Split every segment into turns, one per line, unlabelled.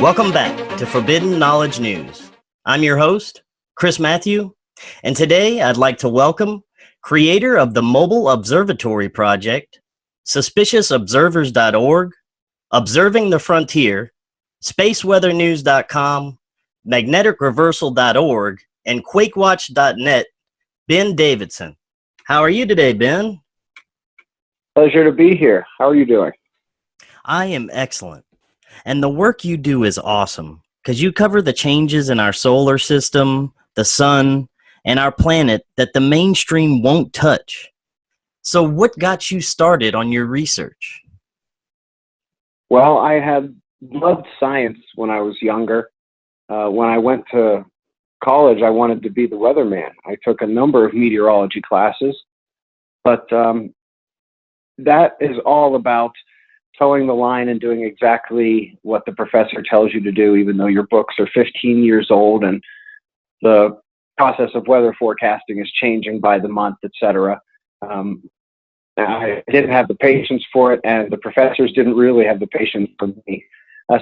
Welcome back to Forbidden Knowledge News. I'm your host, Chris Matthew, and today I'd like to welcome creator of the Mobile Observatory Project, SuspiciousObservers.org, Observing the Frontier, SpaceWeatherNews.com, MagneticReversal.org, and QuakeWatch.net, Ben Davidson. How are you today, Ben?
Pleasure to be here. How are you doing?
I am excellent. And the work you do is awesome because you cover the changes in our solar system, the sun, and our planet that the mainstream won't touch. So what got you started on your research?
Well, I had loved science when I was younger. When I went to college, I wanted to be the weatherman. I took a number of meteorology classes, but that is all about towing the line and doing exactly what the professor tells you to do, even though your books are 15 years old and the process of weather forecasting is changing by the month, etc. I didn't have the patience for it, and the professors didn't really have the patience for me.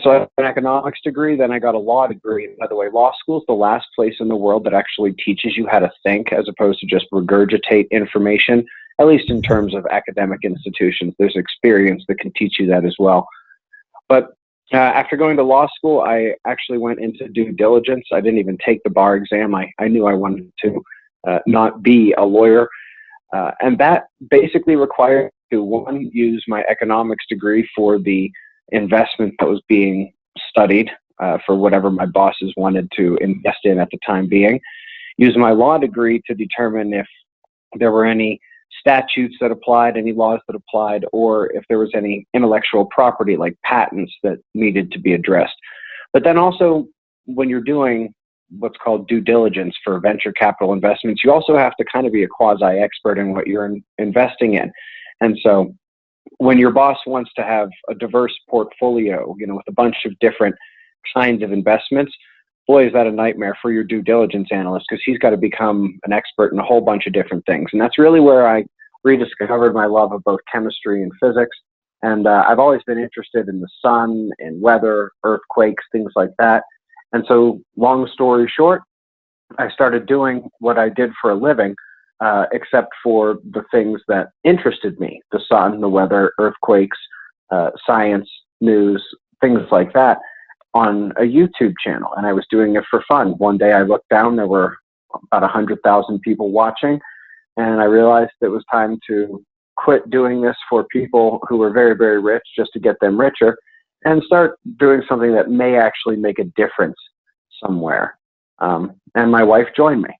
So I have an economics degree, then I got a law degree. By the way, law school is the last place in the world that actually teaches you how to think as opposed to just regurgitate information. At least in terms of academic institutions, there's experience that can teach you that as well. But after going to law school, I actually went into due diligence. I didn't even take the bar exam. I knew I wanted to not be a lawyer. And that basically required to, one, use my economics degree for the investment that was being studied for whatever my bosses wanted to invest in at the time being, use my law degree to determine if there were any statutes that applied, any laws that applied, or if there was any intellectual property like patents that needed to be addressed. But then also, when you're doing what's called due diligence for venture capital investments, you also have to kind of be a quasi-expert in what you're investing in. And so when your boss wants to have a diverse portfolio, with a bunch of different kinds of investments, boy, is that a nightmare for your due diligence analyst, because he's got to become an expert in a whole bunch of different things. And that's really where I rediscovered my love of both chemistry and physics. And I've always been interested in the sun and weather, earthquakes, things like that. And so, long story short, I started doing what I did for a living, except for the things that interested me: the sun, the weather, earthquakes, science, news, things like that, on a YouTube channel. And I was doing it for fun. One day I looked down, there were about 100,000 people watching, and I realized it was time to quit doing this for people who were very, very rich just to get them richer, and start doing something that may actually make a difference somewhere. And my wife joined me.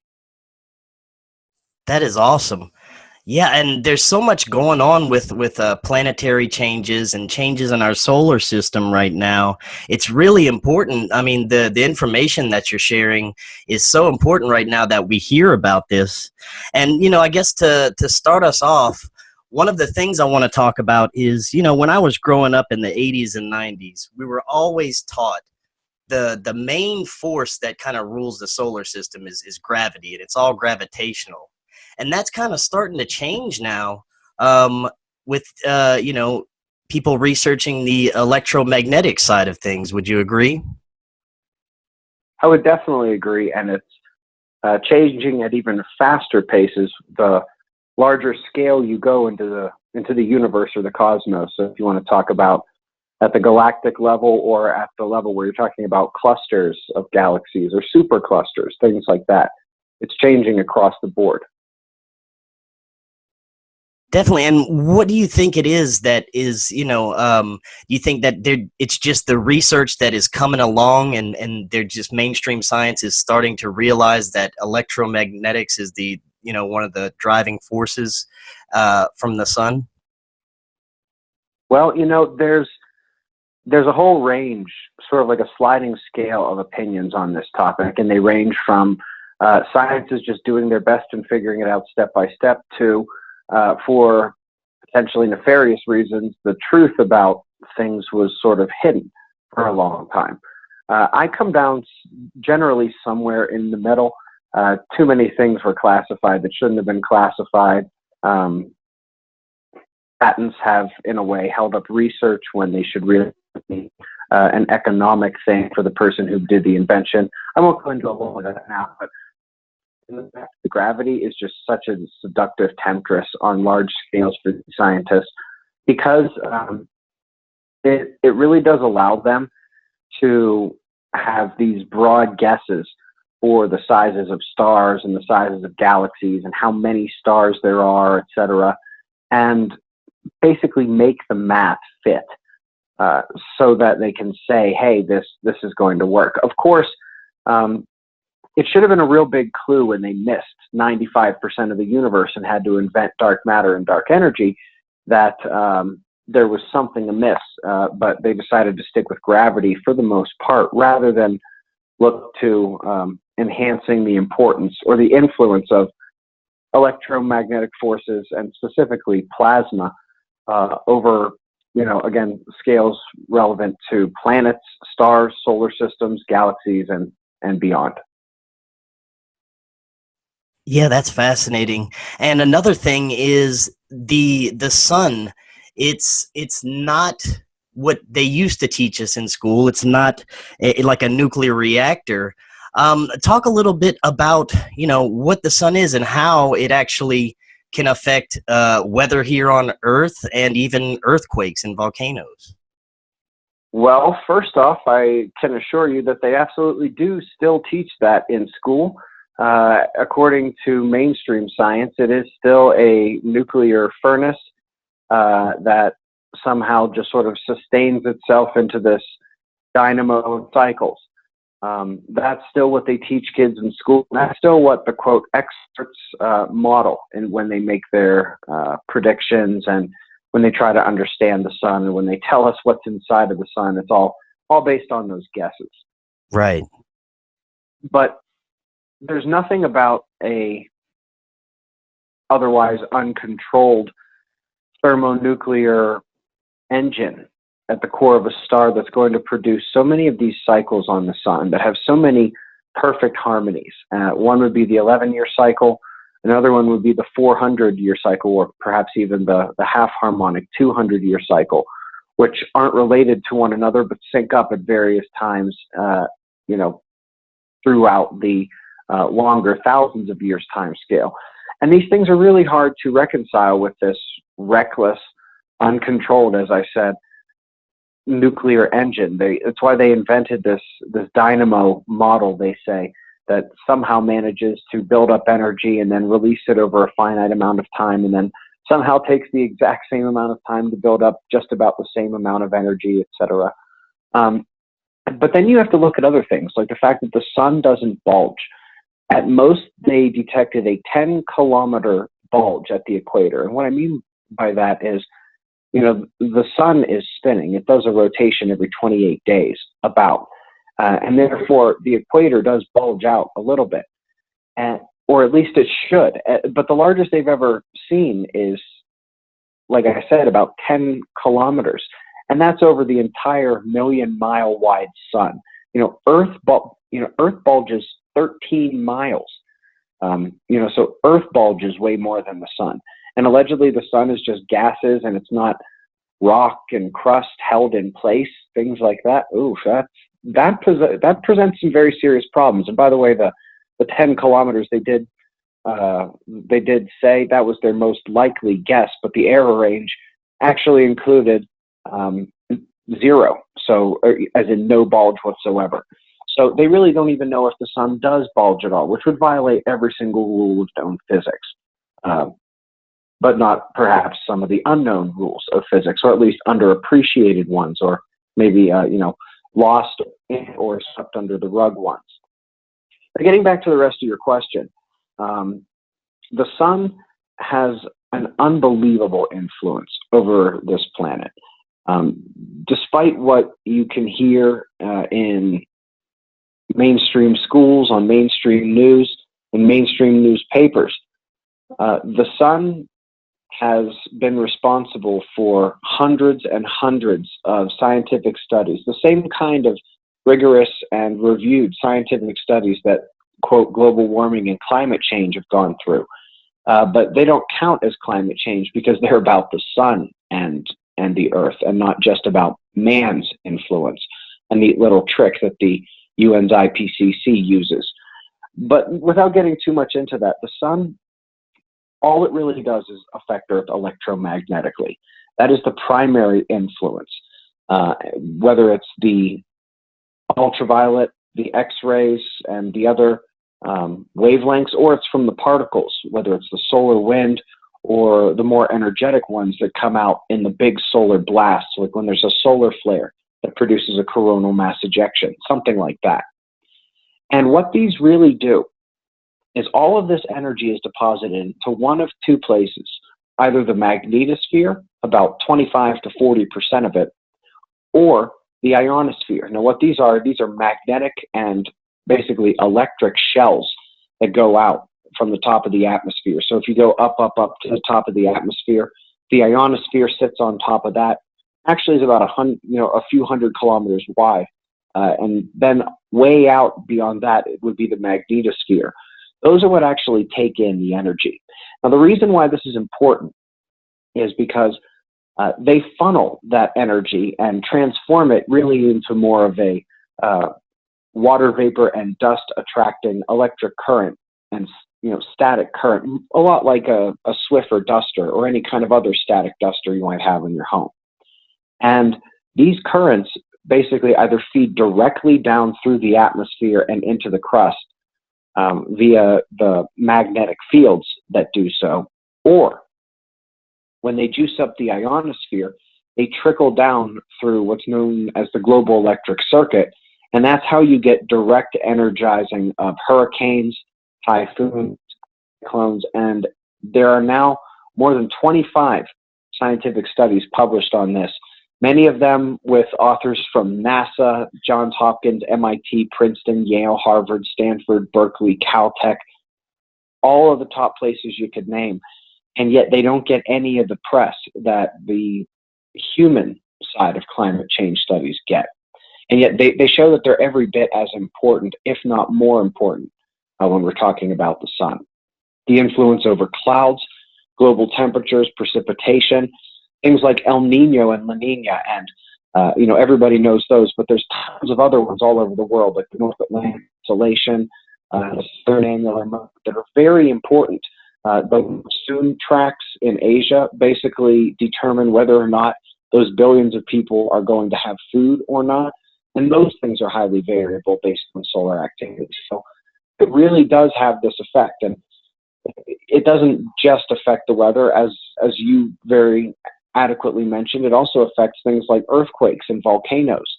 That is awesome. Yeah, and there's so much going on with planetary changes and changes in our solar system right now. It's really important. I mean, the information that you're sharing is so important right now that we hear about this. And, I guess to start us off, one of the things I want to talk about is, when I was growing up in the 80s and 90s, we were always taught the main force that kind of rules the solar system is gravity, and it's all gravitational. And that's kind of starting to change now with, people researching the electromagnetic side of things. Would you agree?
I would definitely agree. And it's changing at even faster paces the larger scale you go into the universe or the cosmos. So if you want to talk about at the galactic level or at the level where you're talking about clusters of galaxies or superclusters, things like that, it's changing across the board.
Definitely. And what do you think it is that is, you think that it's just the research that is coming along and they're just mainstream science is starting to realize that electromagnetics is the, one of the driving forces from the sun?
Well, there's a whole range, sort of like a sliding scale of opinions on this topic. And they range from science is just doing their best and figuring it out step by step to for potentially nefarious reasons, the truth about things was sort of hidden for a long time. I come down generally somewhere in the middle. Too many things were classified that shouldn't have been classified. Patents have, in a way, held up research when they should really be an economic thing for the person who did the invention. I won't go into a lot of that now, but the gravity is just such a seductive temptress on large scales for scientists, because it really does allow them to have these broad guesses for the sizes of stars and the sizes of galaxies and how many stars there are, etc., and basically make the math fit so that they can say, hey, this is going to work. Of course, it should have been a real big clue when they missed 95% of the universe and had to invent dark matter and dark energy, that there was something amiss, but they decided to stick with gravity for the most part, rather than look to enhancing the importance or the influence of electromagnetic forces, and specifically plasma, over, again, scales relevant to planets, stars, solar systems, galaxies, and beyond.
Yeah, that's fascinating. And another thing is the sun. It's not what they used to teach us in school. It's not like a nuclear reactor. Talk a little bit about what the sun is and how it actually can affect weather here on Earth, and even earthquakes and volcanoes.
Well, first off, I can assure you that they absolutely do still teach that in school. According to mainstream science, it is still a nuclear furnace that somehow just sort of sustains itself into this dynamo of cycles. That's still what they teach kids in school. That's still what the, quote, experts model, and when they make their predictions, and when they try to understand the sun, and when they tell us what's inside of the sun. It's all based on those guesses.
Right.
But there's nothing about a otherwise uncontrolled thermonuclear engine at the core of a star that's going to produce so many of these cycles on the sun that have so many perfect harmonies. One would be the 11-year cycle. Another one would be the 400-year cycle, or perhaps even the half harmonic 200-year cycle, which aren't related to one another but sync up at various times, throughout the longer thousands of years time scale. And these things are really hard to reconcile with this reckless, uncontrolled, as I said, nuclear engine. It's why they invented this dynamo model, they say, that somehow manages to build up energy and then release it over a finite amount of time, and then somehow takes the exact same amount of time to build up just about the same amount of energy, etc. But then you have to look at other things, like the fact that the sun doesn't bulge. At most, they detected a 10-kilometer bulge at the equator. And what I mean by that is, the sun is spinning. It does a rotation every 28 days, about. And therefore, the equator does bulge out a little bit, or at least it should. But the largest they've ever seen is, like I said, about 10 kilometers. And that's over the entire million-mile wide sun. Earth bulges 13 miles. So Earth bulges way more than the sun. And allegedly the sun is just gases, and it's not rock and crust held in place, things like that. Ooh, that presents some very serious problems. And by the way, the 10 kilometers they did say that was their most likely guess, but the error range actually included 0, so as in no bulge whatsoever. So they really don't even know if the sun does bulge at all, which would violate every single rule of known physics, but not perhaps some of the unknown rules of physics, or at least underappreciated ones, or maybe lost or swept under the rug ones. But getting back to the rest of your question, the sun has an unbelievable influence over this planet. Despite what you can hear in mainstream schools, on mainstream news, and mainstream newspapers, the sun has been responsible for hundreds and hundreds of scientific studies, the same kind of rigorous and reviewed scientific studies that, quote, global warming and climate change have gone through. But they don't count as climate change because they're about the sun and the earth, and not just about man's influence, a neat little trick that the UN's IPCC uses. But without getting too much into that, the sun, all it really does is affect Earth electromagnetically. That is the primary influence. Whether it's the ultraviolet, the X-rays, and the other wavelengths, or it's from the particles, whether it's the solar wind or the more energetic ones that come out in the big solar blasts, like when there's a solar flare that produces a coronal mass ejection, something like that. And what these really do is all of this energy is deposited into one of two places, either the magnetosphere, about 25 to 40% of it, or the ionosphere. Now, what these are magnetic and basically electric shells that go out from the top of the atmosphere. So if you go up to the top of the atmosphere, the ionosphere sits on top of that. Actually, it's about a few hundred kilometers wide, and then way out beyond that, it would be the magnetosphere. Those are what actually take in the energy. Now, the reason why this is important is because they funnel that energy and transform it really into more of a water vapor and dust attracting electric current and static current, a lot like a Swiffer duster or any kind of other static duster you might have in your home. And these currents basically either feed directly down through the atmosphere and into the crust via the magnetic fields that do so, or when they juice up the ionosphere, they trickle down through what's known as the global electric circuit, and that's how you get direct energizing of hurricanes, typhoons, cyclones, and there are now more than 25 scientific studies published on this, many of them with authors from NASA, Johns Hopkins, MIT, Princeton, Yale, Harvard, Stanford, Berkeley, Caltech, all of the top places you could name. And yet they don't get any of the press that the human side of climate change studies get. And yet they show that they're every bit as important, if not more important, when we're talking about the sun. The influence over clouds, global temperatures, precipitation, things like El Nino and La Nina, and everybody knows those, but there's tons of other ones all over the world, like the North Atlantic Oscillation, the Southern Annular Month, that are very important. The monsoon tracks in Asia basically determine whether or not those billions of people are going to have food or not, and those things are highly variable based on solar activity. So it really does have this effect, and it doesn't just affect the weather, as you very adequately mentioned. It also affects things like earthquakes and volcanoes.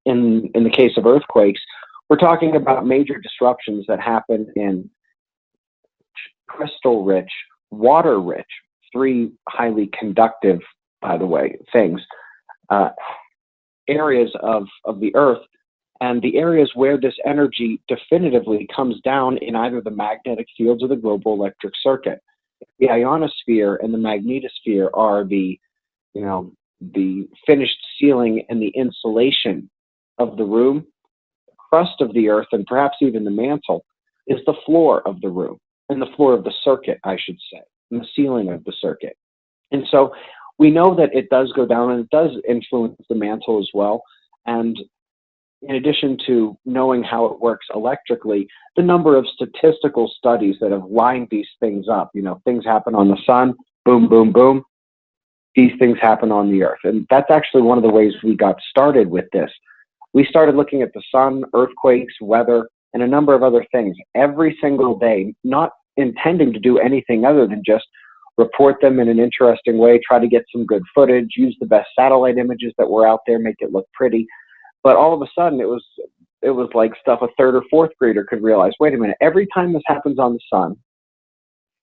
In the case of earthquakes, we're talking about major disruptions that happen in crystal-rich, water-rich, three highly conductive, by the way, things, areas of the Earth, and the areas where this energy definitively comes down in either the magnetic fields or the global electric circuit. The ionosphere and the magnetosphere are the finished ceiling and the insulation of the room. The crust of the Earth, and perhaps even the mantle, is the floor of the room, and the floor of the circuit, I should say, and the ceiling of the circuit. And so we know that it does go down, and it does influence the mantle as well. And in addition to knowing how it works electrically, the number of statistical studies that have lined these things up, things happen on the sun, boom, boom, boom, these things happen on the Earth. And that's actually one of the ways we got started with this. We started looking at the sun, earthquakes, weather, and a number of other things every single day, not intending to do anything other than just report them in an interesting way, try to get some good footage, use the best satellite images that were out there, make it look pretty. But all of a sudden, it was like stuff a third or fourth grader could realize. Wait a minute, every time this happens on the sun,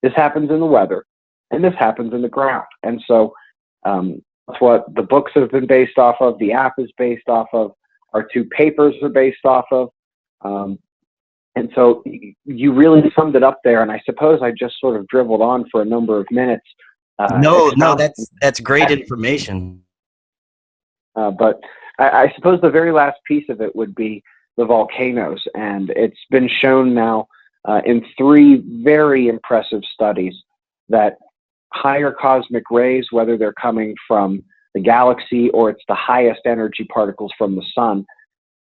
this happens in the weather, and this happens in the ground. And so that's what the books have been based off of, the app is based off of, our two papers are based off of. And so you really summed it up there, and I suppose I just sort of dribbled on for a number of minutes.
No, that's great information.
But I suppose the very last piece of it would be the volcanoes, and it's been shown now in 3 very impressive studies that higher cosmic rays, whether they're coming from the galaxy, or it's the highest energy particles from the sun.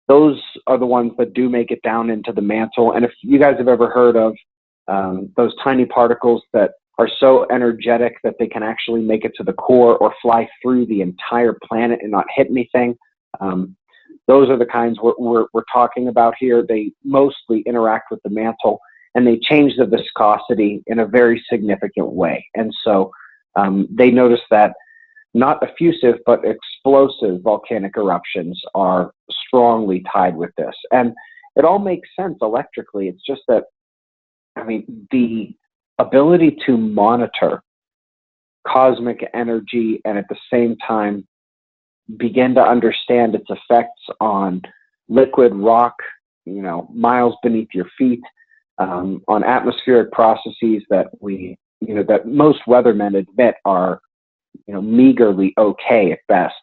Those are the ones that do make it down into the mantle. And if you guys have ever heard of those tiny particles that are so energetic that they can actually make it to the core or fly through the entire planet and not hit anything, those are the kinds we're talking about here. They mostly interact with the mantle, and they change the viscosity in a very significant way. And so they noticed that not effusive, but explosive volcanic eruptions are strongly tied with this. And it all makes sense electrically. It's just that, I mean, the ability to monitor cosmic energy and at the same time begin to understand its effects on liquid rock, miles beneath your feet, on atmospheric processes that that most weathermen admit are, meagerly okay at best.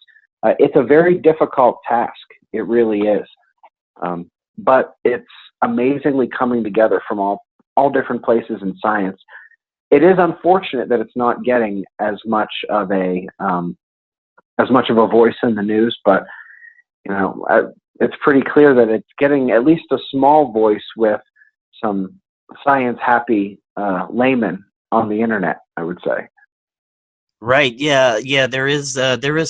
It's a very difficult task. It really is. But it's amazingly coming together from all different places in science. It is unfortunate that it's not getting as much of a voice in the news, but it's pretty clear that it's getting at least a small voice with some science-happy laymen on the internet, I would say.
Right. Yeah. There is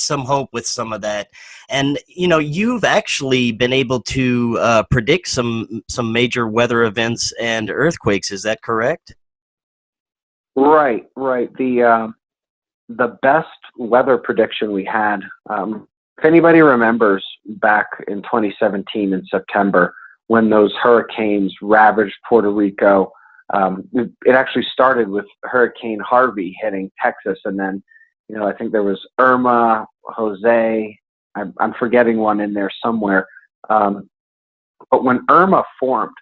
some hope with some of that, and you've actually been able to predict some major weather events and earthquakes. Is that correct?
Right. The best weather prediction we had, if anybody remembers back in 2017 in September when those hurricanes ravaged Puerto Rico. It actually started with Hurricane Harvey hitting Texas, and then, I think there was Irma, Jose. I'm forgetting one in there somewhere. But when Irma formed,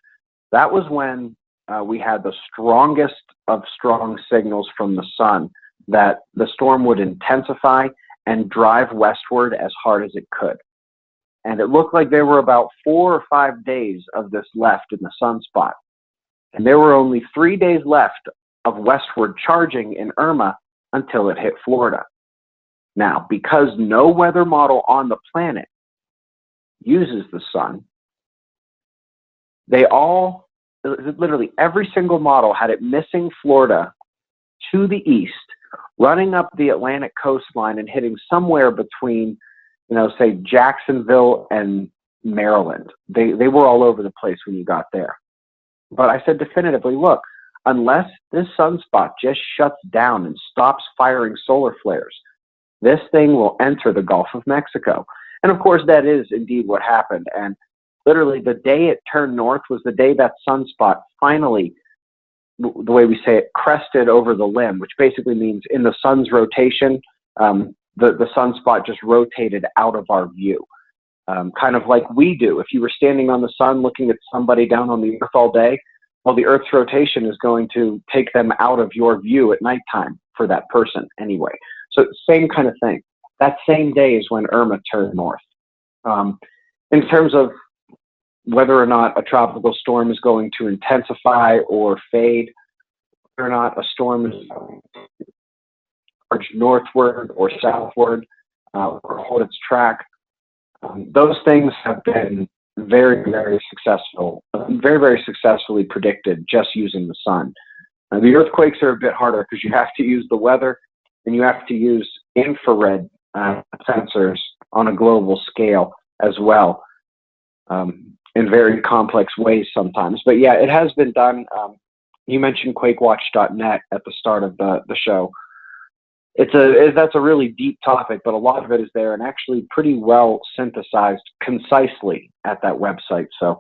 that was when we had the strongest of strong signals from the sun that the storm would intensify and drive westward as hard as it could. And it looked like there were about 4 or 5 days of this left in the sunspot. And there were only 3 days left of westward charging in Irma until it hit Florida. Now, because no weather model on the planet uses the sun, literally every single model had it missing Florida to the east, running up the Atlantic coastline and hitting somewhere between, say Jacksonville and Maryland. They were all over the place when you got there. But I said definitively, look, unless this sunspot just shuts down and stops firing solar flares, this thing will enter the Gulf of Mexico. And of course, that is indeed what happened. And literally the day it turned north was the day that sunspot finally, the way we say it, crested over the limb, which basically means in the sun's rotation, the sunspot just rotated out of our view. Kind of like we do. If you were standing on the sun looking at somebody down on the earth all day, well, the earth's rotation is going to take them out of your view at nighttime for that person anyway. So same kind of thing. That same day is when Irma turned north. In terms of whether or not a tropical storm is going to intensify or fade, whether or not a storm is going to march northward or southward or hold its track, those things have been very, very successful, very, very successfully predicted just using the sun. The earthquakes are a bit harder because you have to use the weather and you have to use infrared sensors on a global scale as well, in very complex ways sometimes. But yeah, it has been done. You mentioned QuakeWatch.net at the start of the show. That's a really deep topic, but a lot of it is there and actually pretty well synthesized concisely at that website. So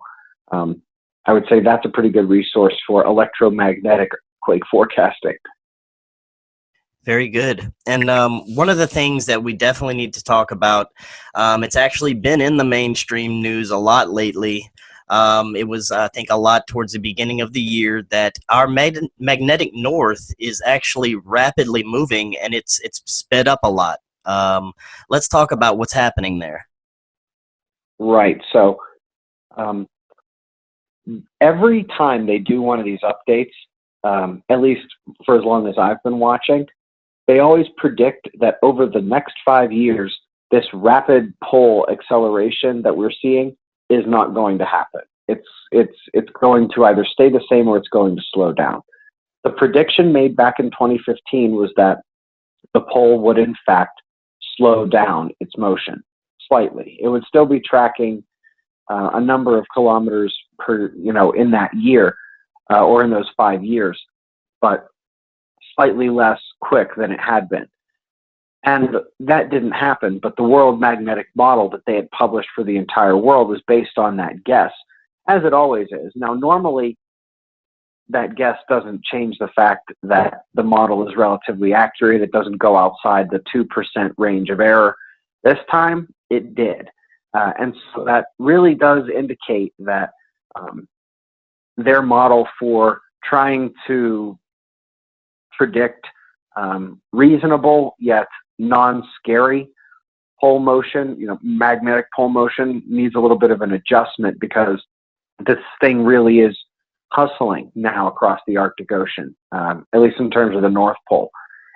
I would say that's a pretty good resource for electromagnetic quake forecasting.
Very good. And one of the things that we definitely need to talk about, it's actually been in the mainstream news a lot lately. It was, I think, a lot towards the beginning of the year that our magnetic north is actually rapidly moving, and it's sped up a lot. Let's talk about what's happening there.
Right. So every time they do one of these updates, at least for as long as I've been watching, they always predict that over the next 5 years, this rapid pole acceleration that we're seeing is not going to happen. It's going to either stay the same or it's going to slow down. The prediction made back in 2015 was that the pole would in fact slow down its motion slightly. It would still be tracking a number of kilometers per, in that year or in those 5 years, but slightly less quick than it had been. And that didn't happen, but the world magnetic model that they had published for the entire world was based on that guess, as it always is. Now, normally, that guess doesn't change the fact that the model is relatively accurate. It doesn't go outside the 2% range of error. This time, it did. And so that really does indicate that their model for trying to predict reasonable yet non-scary pole motion, magnetic pole motion, needs a little bit of an adjustment, because this thing really is hustling now across the Arctic Ocean, at least in terms of the North Pole.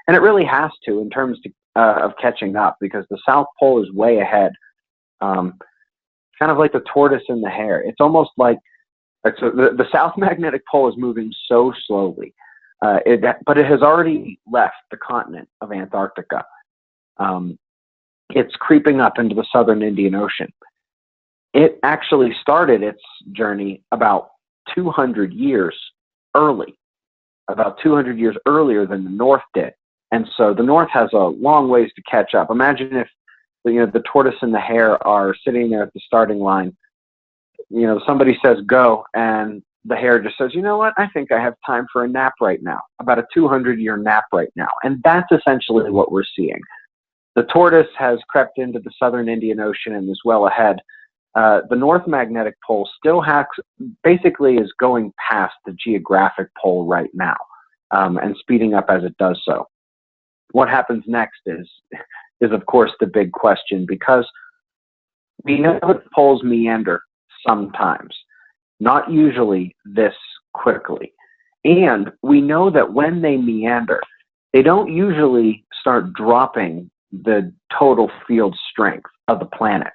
And it really has to in terms of catching up, because the South Pole is way ahead, kind of like the tortoise and the hare. It's almost like the South Magnetic Pole is moving so slowly, but it has already left the continent of Antarctica. It's creeping up into the southern Indian Ocean. It actually started its journey about 200 years early, about 200 years earlier than the North did. And so the North has a long ways to catch up. Imagine if the tortoise and the hare are sitting there at the starting line. Somebody says go, and the hare just says, you know what, I think I have time for a nap right now, about a 200-year nap right now. And that's essentially what we're seeing. The tortoise has crept into the southern Indian Ocean and is well ahead. The North Magnetic Pole still basically is going past the geographic pole right now, and speeding up as it does so. What happens next is of course the big question, because we know that poles meander sometimes, not usually this quickly. And we know that when they meander, they don't usually start dropping the total field strength of the planet.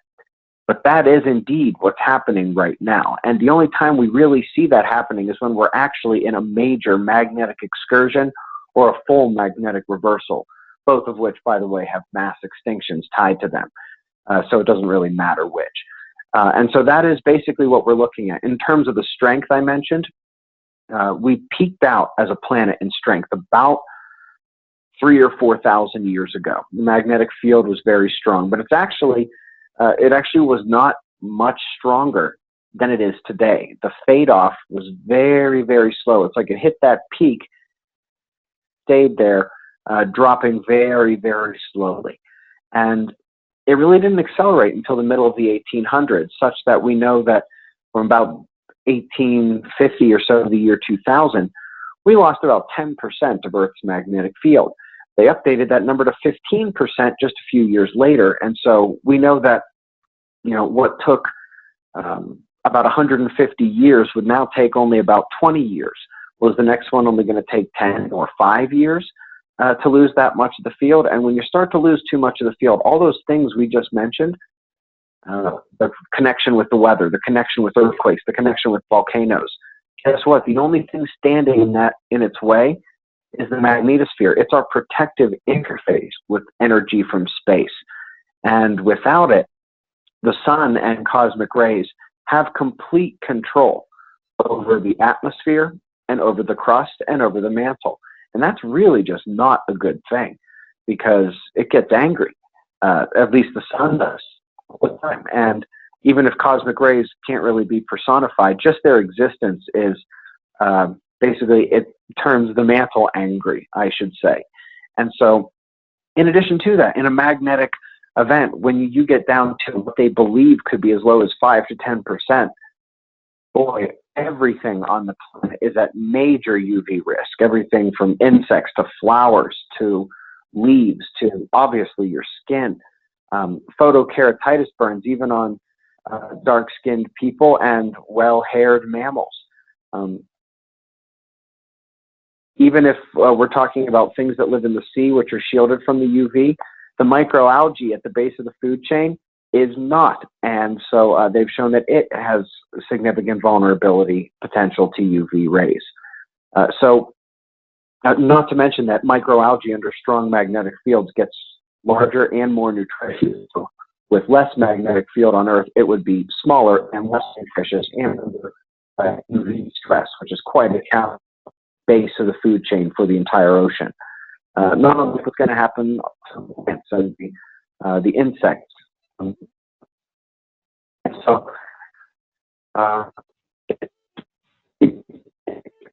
But that is indeed what's happening right now. And the only time we really see that happening is when we're actually in a major magnetic excursion or a full magnetic reversal, both of which, by the way, have mass extinctions tied to them. So it doesn't really matter which. And so that is basically what we're looking at. In terms of the strength I mentioned, we peaked out as a planet in strength about 3,000 or 4,000 years ago. The magnetic field was very strong, but it actually was not much stronger than it is today. The fade off was very, very slow. It's like it hit that peak, stayed there, dropping very, very slowly. And it really didn't accelerate until the middle of the 1800s, such that we know that from about 1850 or so to the year 2000, we lost about 10% of Earth's magnetic field. They updated that number to 15% just a few years later. And so we know that, what took about 150 years would now take only about 20 years. Was the next one only going to take 10 or 5 years to lose that much of the field? And when you start to lose too much of the field, all those things we just mentioned, the connection with the weather, the connection with earthquakes, the connection with volcanoes, guess what? The only thing standing in its way is the magnetosphere. It's our protective interface with energy from space. And without it, the sun and cosmic rays have complete control over the atmosphere and over the crust and over the mantle. And that's really just not a good thing, because it gets angry. At least the sun does all the time. And even if cosmic rays can't really be personified, just their existence is basically, it turns the mantle angry, I should say. And so in addition to that, in a magnetic event, when you get down to what they believe could be as low as 5 to 10%, boy, everything on the planet is at major UV risk. Everything from insects to flowers to leaves to obviously your skin. Photokeratitis burns even on dark-skinned people and well-haired mammals. even if we're talking about things that live in the sea, which are shielded from the UV, the microalgae at the base of the food chain is not. And so they've shown that it has significant vulnerability potential to UV rays. Not to mention that microalgae under strong magnetic fields gets larger and more nutritious. So with less magnetic field on Earth, it would be smaller and less nutritious and under UV stress, which is quite a challenge base of the food chain for the entire ocean. Not only what's going to happen to the insects. So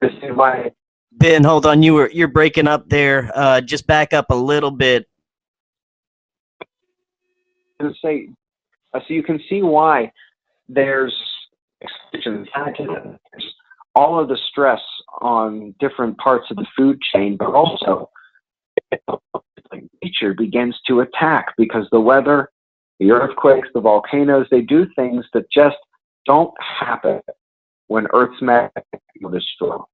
this is why.
Ben, hold on. You're breaking up there. Just back up a little bit.
Say, so you can see why there's all of the stress on different parts of the food chain, but also nature begins to attack because the weather, the earthquakes, the volcanoes, they do things that just don't happen when Earth's magnetic field is strong.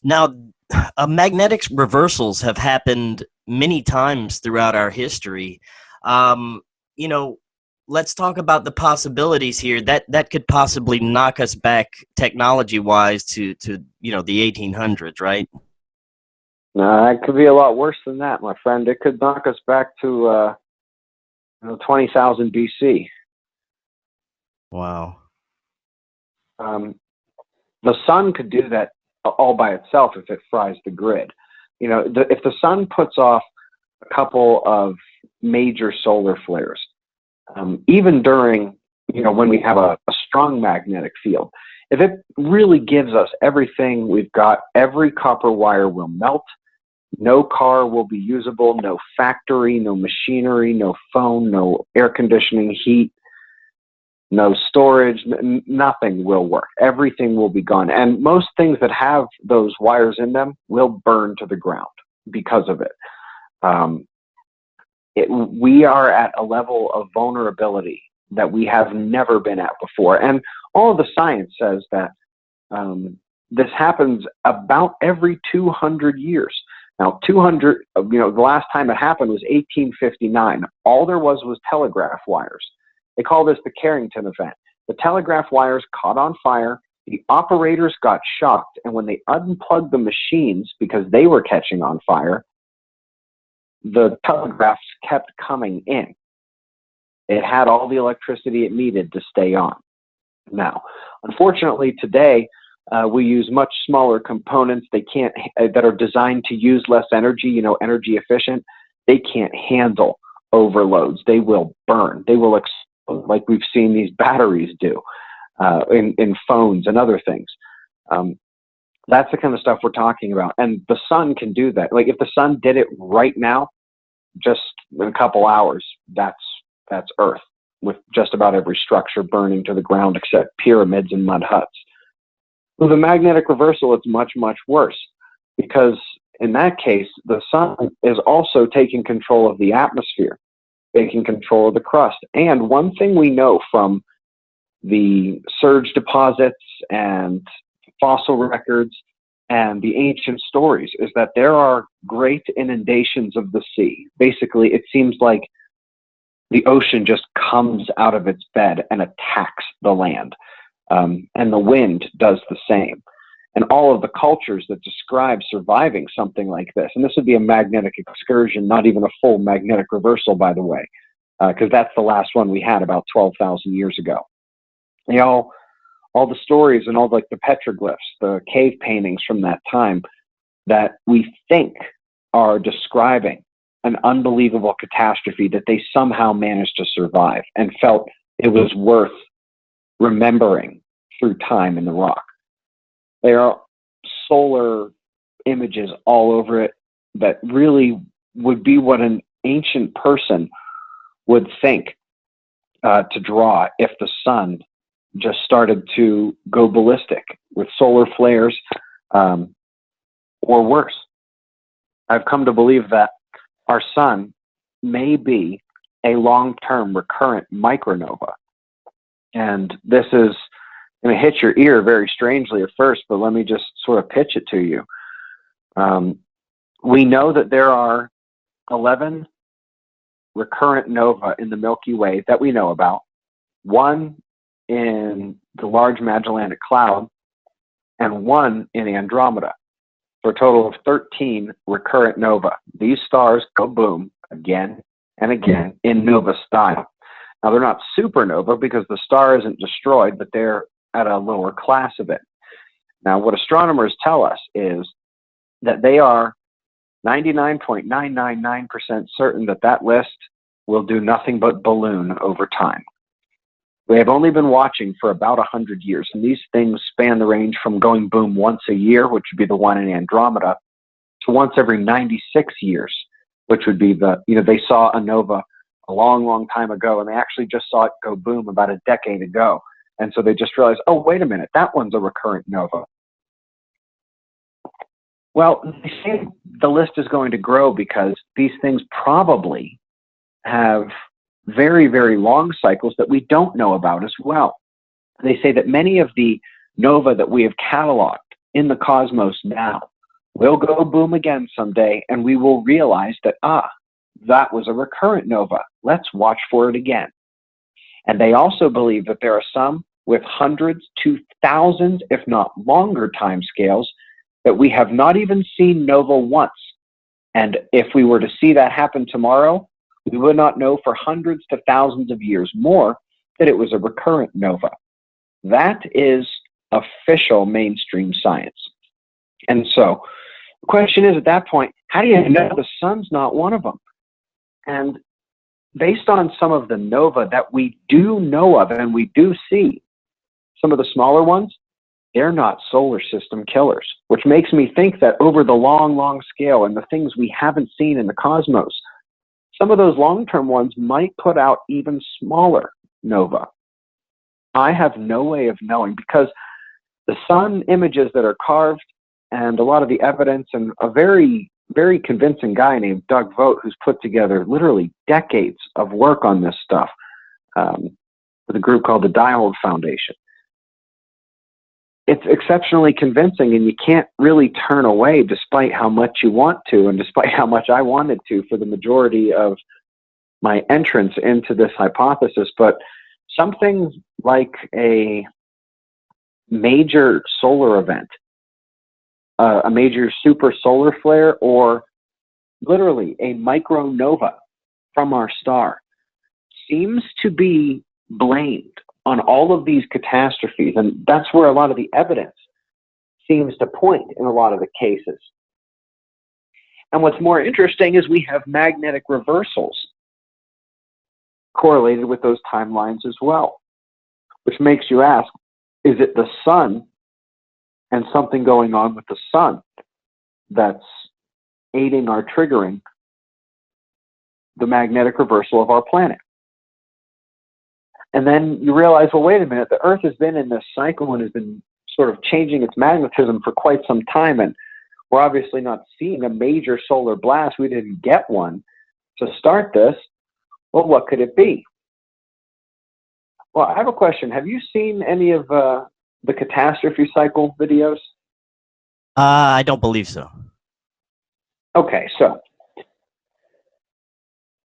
Now, magnetic reversals have happened many times throughout our history. You know, let's talk about the possibilities here that could possibly knock us back technology-wise to the 1800s, right?
No, it could be a lot worse than that, my friend. It could knock us back to 20,000 BC.
Wow.
The sun could do that all by itself if it fries the grid. You know, if the sun puts off a couple of major solar flares, even during, when we have a strong magnetic field, if it really gives us everything we've got, every copper wire will melt, no car will be usable, no factory, no machinery, no phone, no air conditioning, heat, no storage, nothing will work. Everything will be gone. And most things that have those wires in them will burn to the ground because of it. We are at a level of vulnerability that we have never been at before. And all of the science says that this happens about every 200 years. Now, the last time it happened was 1859. All there was telegraph wires. They call this the Carrington event. The telegraph wires caught on fire. The operators got shocked. And when they unplugged the machines because they were catching on fire, the telegraphs kept coming in. It had all the electricity it needed to stay on. Now, unfortunately, today, we use much smaller components. That are designed to use less energy, energy efficient. They can't handle overloads. They will burn. They will explode, like we've seen these batteries do in phones and other things. That's the kind of stuff we're talking about. And the sun can do that. Like if the sun did it right now, just in a couple hours, that's Earth, with just about every structure burning to the ground except pyramids and mud huts. With a magnetic reversal, it's much, much worse, because in that case, the sun is also taking control of the atmosphere, taking control of the crust. And one thing we know from the surge deposits and fossil records and the ancient stories is that there are great inundations of the sea. Basically, it seems like the ocean just comes out of its bed and attacks the land. And the wind does the same. And all of the cultures that describe surviving something like this, and this would be a magnetic excursion, not even a full magnetic reversal, by the way, because that's the last one we had about 12,000 years ago. All the stories and all the petroglyphs, the cave paintings from that time that we think are describing an unbelievable catastrophe that they somehow managed to survive and felt it was worth remembering through time in the rock. There are solar images all over it that really would be what an ancient person would think to draw if the sun just started to go ballistic with solar flares or worse. I've come to believe that our sun may be a long-term recurrent micronova. And this is going to hit your ear very strangely at first, but let me just sort of pitch it to you. We know that there are 11 recurrent nova in the Milky Way that we know about, one in the Large Magellanic Cloud, and one in Andromeda, for a total of 13 recurrent nova. These stars go boom again and again in nova style. Now, they're not supernova because the star isn't destroyed, but they're at a lower class of it. Now, what astronomers tell us is that they are 99.999% certain that that list will do nothing but balloon over time. We have only been watching for about 100 years, and these things span the range from going boom once a year, which would be the one in Andromeda, to once every 96 years, which would be they saw a nova a long, long time ago, and they actually just saw it go boom about a decade ago. And so they just realized, oh, wait a minute, that one's a recurrent nova. Well, they say the list is going to grow because these things probably have very, very long cycles that we don't know about as well. They say that many of the nova that we have cataloged in the cosmos now will go boom again someday, and we will realize that, that was a recurrent nova. Let's watch for it again. And they also believe that there are some with hundreds to thousands, if not longer, timescales that we have not even seen nova once. And if we were to see that happen tomorrow, we would not know for hundreds to thousands of years more that it was a recurrent nova. That is official mainstream science. And so the question is, at that point, how do you know the sun's not one of them? And based on some of the nova that we do know of and we do see, some of the smaller ones, they're not solar system killers, which makes me think that over the long, long scale and the things we haven't seen in the cosmos, some of those long-term ones might put out even smaller nova. I have no way of knowing because the sun images that are carved and a lot of the evidence, and a very, very convincing guy named Doug Vogt, who's put together literally decades of work on this stuff with a group called the Diehard Foundation. It's exceptionally convincing, and you can't really turn away despite how much you want to, and despite how much I wanted to for the majority of my entrance into this hypothesis. But something like a major solar event, a major super solar flare, or literally a micronova from our star, seems to be blamed on all of these catastrophes. And that's where a lot of the evidence seems to point in a lot of the cases. And what's more interesting is we have magnetic reversals correlated with those timelines as well, which makes you ask, is it the sun and something going on with the sun that's aiding or triggering the magnetic reversal of our planet? And then you realize, well, wait a minute, the Earth has been in this cycle and has been sort of changing its magnetism for quite some time, and we're obviously not seeing a major solar blast. We didn't get one to start this. Well, what could it be? Well, I have a question. Have you seen any of the catastrophe cycle videos?
I don't believe so.
Okay, so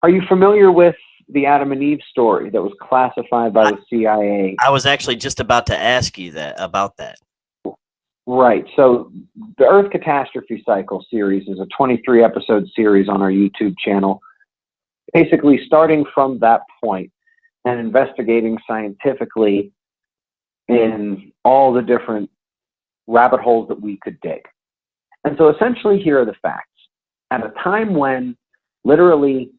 are you familiar with the Adam and Eve story that was classified by the CIA?
I was actually just about to ask you about that.
Right. So the Earth Catastrophe Cycle series is a 23-episode series on our YouTube channel, basically starting from that point and investigating scientifically in all the different rabbit holes that we could dig. And so essentially here are the facts. At a time when literally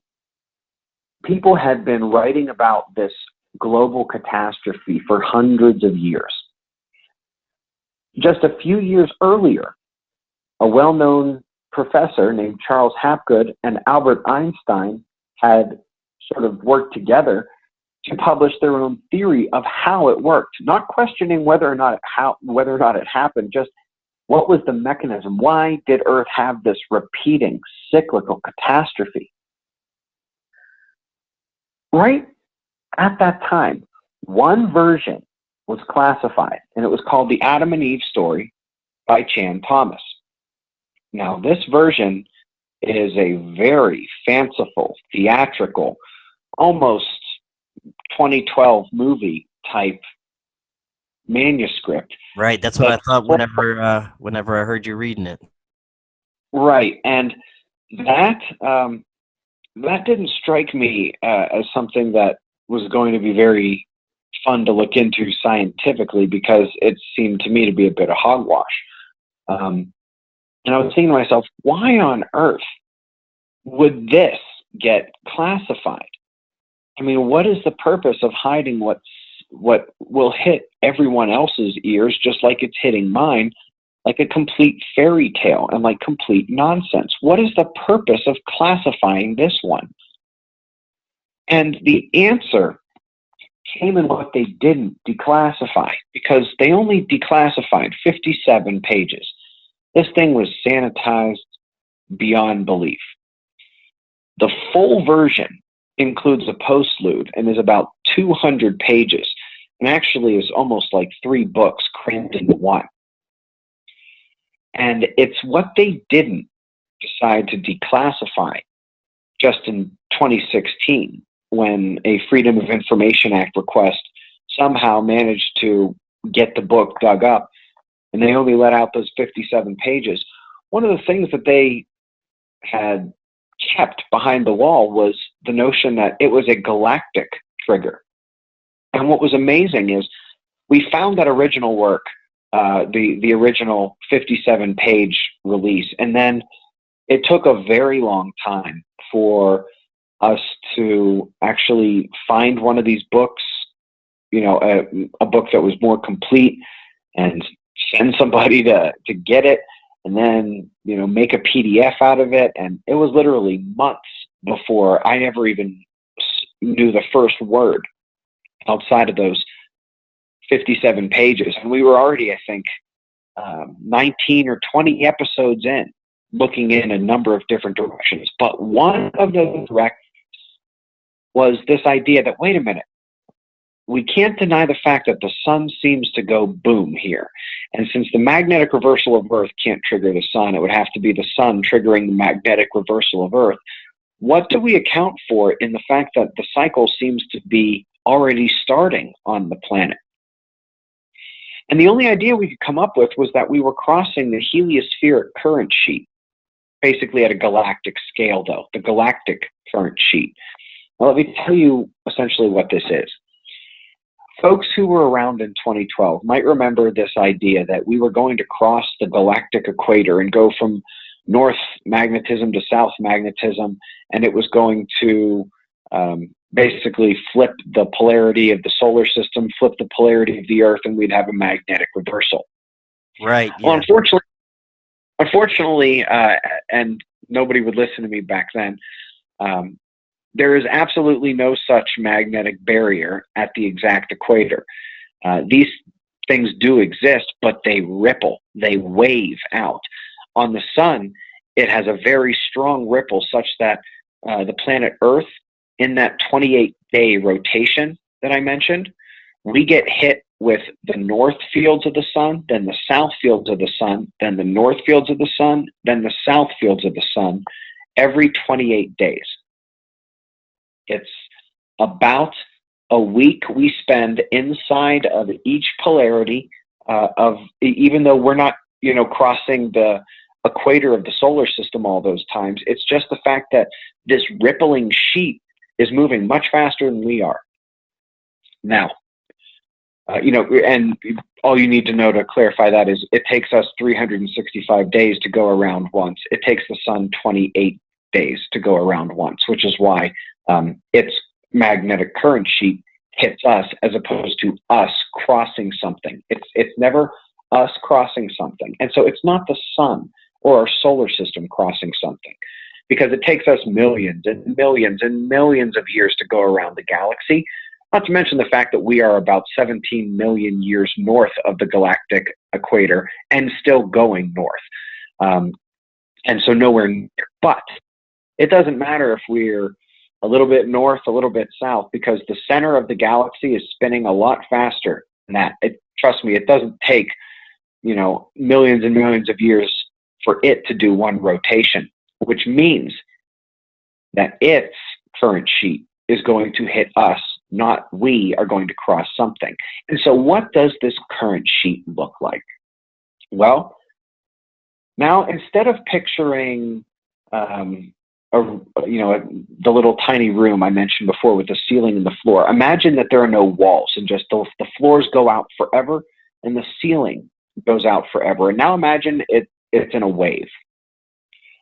people had been writing about this global catastrophe for hundreds of years. Just a few years earlier, a well-known professor named Charles Hapgood and Albert Einstein had sort of worked together to publish their own theory of how it worked, not questioning whether or not it happened, just what was the mechanism? Why did Earth have this repeating cyclical catastrophe? Right at that time, one version was classified, and it was called The Adam and Eve Story by Chan Thomas. Now, this version is a very fanciful, theatrical, almost 2012 movie type manuscript.
Right, that's what I thought whenever I heard you reading it.
Right, and that didn't strike me as something that was going to be very fun to look into scientifically, because it seemed to me to be a bit of hogwash. And I was thinking to myself, why on earth would this get classified? I mean, what is the purpose of hiding what will hit everyone else's ears, just like it's hitting mine, like a complete fairy tale and like complete nonsense? What is the purpose of classifying this one? And the answer came in what they didn't declassify, because they only declassified 57 pages. This thing was sanitized beyond belief. The full version includes a postlude and is about 200 pages, and actually is almost like 3 books crammed into one. And it's what they didn't decide to declassify just in 2016, when a Freedom of Information Act request somehow managed to get the book dug up, and they only let out those 57 pages. One of the things that they had kept behind the wall was the notion that it was a galactic trigger. And what was amazing is we found that original work, the original 57-page release, and then it took a very long time for us to actually find one of these books, a book that was more complete, and send somebody to get it, and then, make a PDF out of it. And it was literally months before I never even knew the first word outside of those 57 pages. And we were already, I think, 19 or 20 episodes in, looking in a number of different directions. But one of the directions was this idea that, wait a minute, we can't deny the fact that the sun seems to go boom here. And since the magnetic reversal of Earth can't trigger the sun, it would have to be the sun triggering the magnetic reversal of Earth. What do we account for in the fact that the cycle seems to be already starting on the planet? And the only idea we could come up with was that we were crossing the heliospheric current sheet, basically at a galactic scale, though, the galactic current sheet. Now, let me tell you essentially what this is. Folks who were around in 2012 might remember this idea that we were going to cross the galactic equator and go from north magnetism to south magnetism, and it was going to basically flip the polarity of the solar system, flip the polarity of the Earth, and we'd have a magnetic reversal.
Right. Yeah.
Well, unfortunately, and nobody would listen to me back then, there is absolutely no such magnetic barrier at the exact equator. These things do exist, but they ripple, they wave out. On the sun, it has a very strong ripple such that the planet Earth, in that 28-day rotation that I mentioned, we get hit with the north fields of the sun, then the south fields of the sun, then the north fields of the sun, then the south fields of the sun, every 28 days. It's about a week we spend inside of each polarity even though we're not, crossing the equator of the solar system all those times. It's just the fact that this rippling sheet is moving much faster than we are. Now, and all you need to know to clarify that is it takes us 365 days to go around once. It takes the sun 28 days to go around once, which is why its magnetic current sheet hits us as opposed to us crossing something. It's never us crossing something. And so it's not the sun or our solar system crossing something, because it takes us millions and millions and millions of years to go around the galaxy, not to mention the fact that we are about 17 million years north of the galactic equator and still going north. And so nowhere near. But it doesn't matter if we're a little bit north, a little bit south, because the center of the galaxy is spinning a lot faster that. Trust me, it doesn't take, millions and millions of years for it to do one rotation, which means that its current sheet is going to hit us, not we are going to cross something. And so what does this current sheet look like? Well, now instead of picturing, the little tiny room I mentioned before with the ceiling and the floor, imagine that there are no walls and just the floors go out forever and the ceiling goes out forever. And now imagine it's in a wave.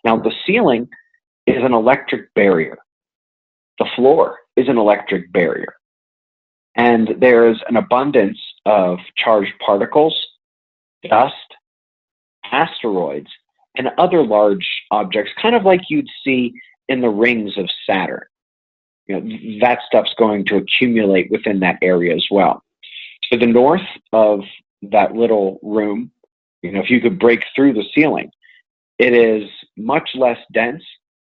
Now the ceiling is an electric barrier. The floor is an electric barrier. And there's an abundance of charged particles, dust, asteroids, and other large objects, kind of like you'd see in the rings of Saturn. That stuff's going to accumulate within that area as well. To the north of that little room, if you could break through the ceiling, it is much less dense,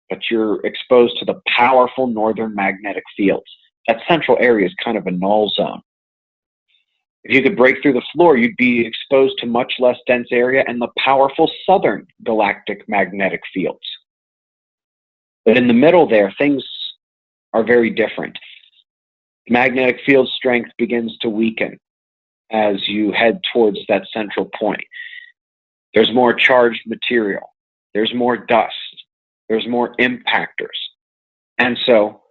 but you're exposed to the powerful northern magnetic fields. That central area is kind of a null zone. If you could break through the floor, you'd be exposed to much less dense area and the powerful southern galactic magnetic fields. But in the middle there, things are very different. Magnetic field strength begins to weaken as you head towards that central point. There's more charged material. There's more dust. There's more impactors. And so,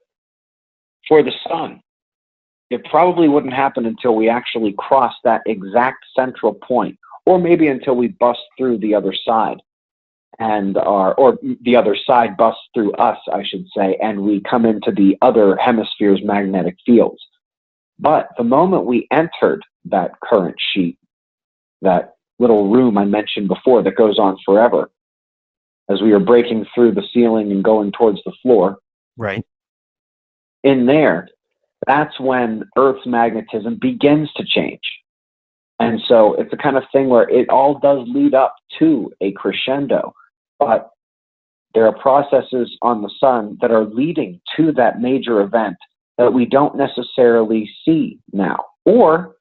for the sun, it probably wouldn't happen until we actually cross that exact central point, or maybe until we bust through the other side, or the other side busts through us, I should say, and we come into the other hemisphere's magnetic fields. But the moment we entered that current sheet, that little room I mentioned before that goes on forever, as we are breaking through the ceiling and going towards the floor,
right
in there, that's when Earth's magnetism begins to change. And so it's the kind of thing where it all does lead up to a crescendo, but there are processes on the sun that are leading to that major event that we don't necessarily see now. Or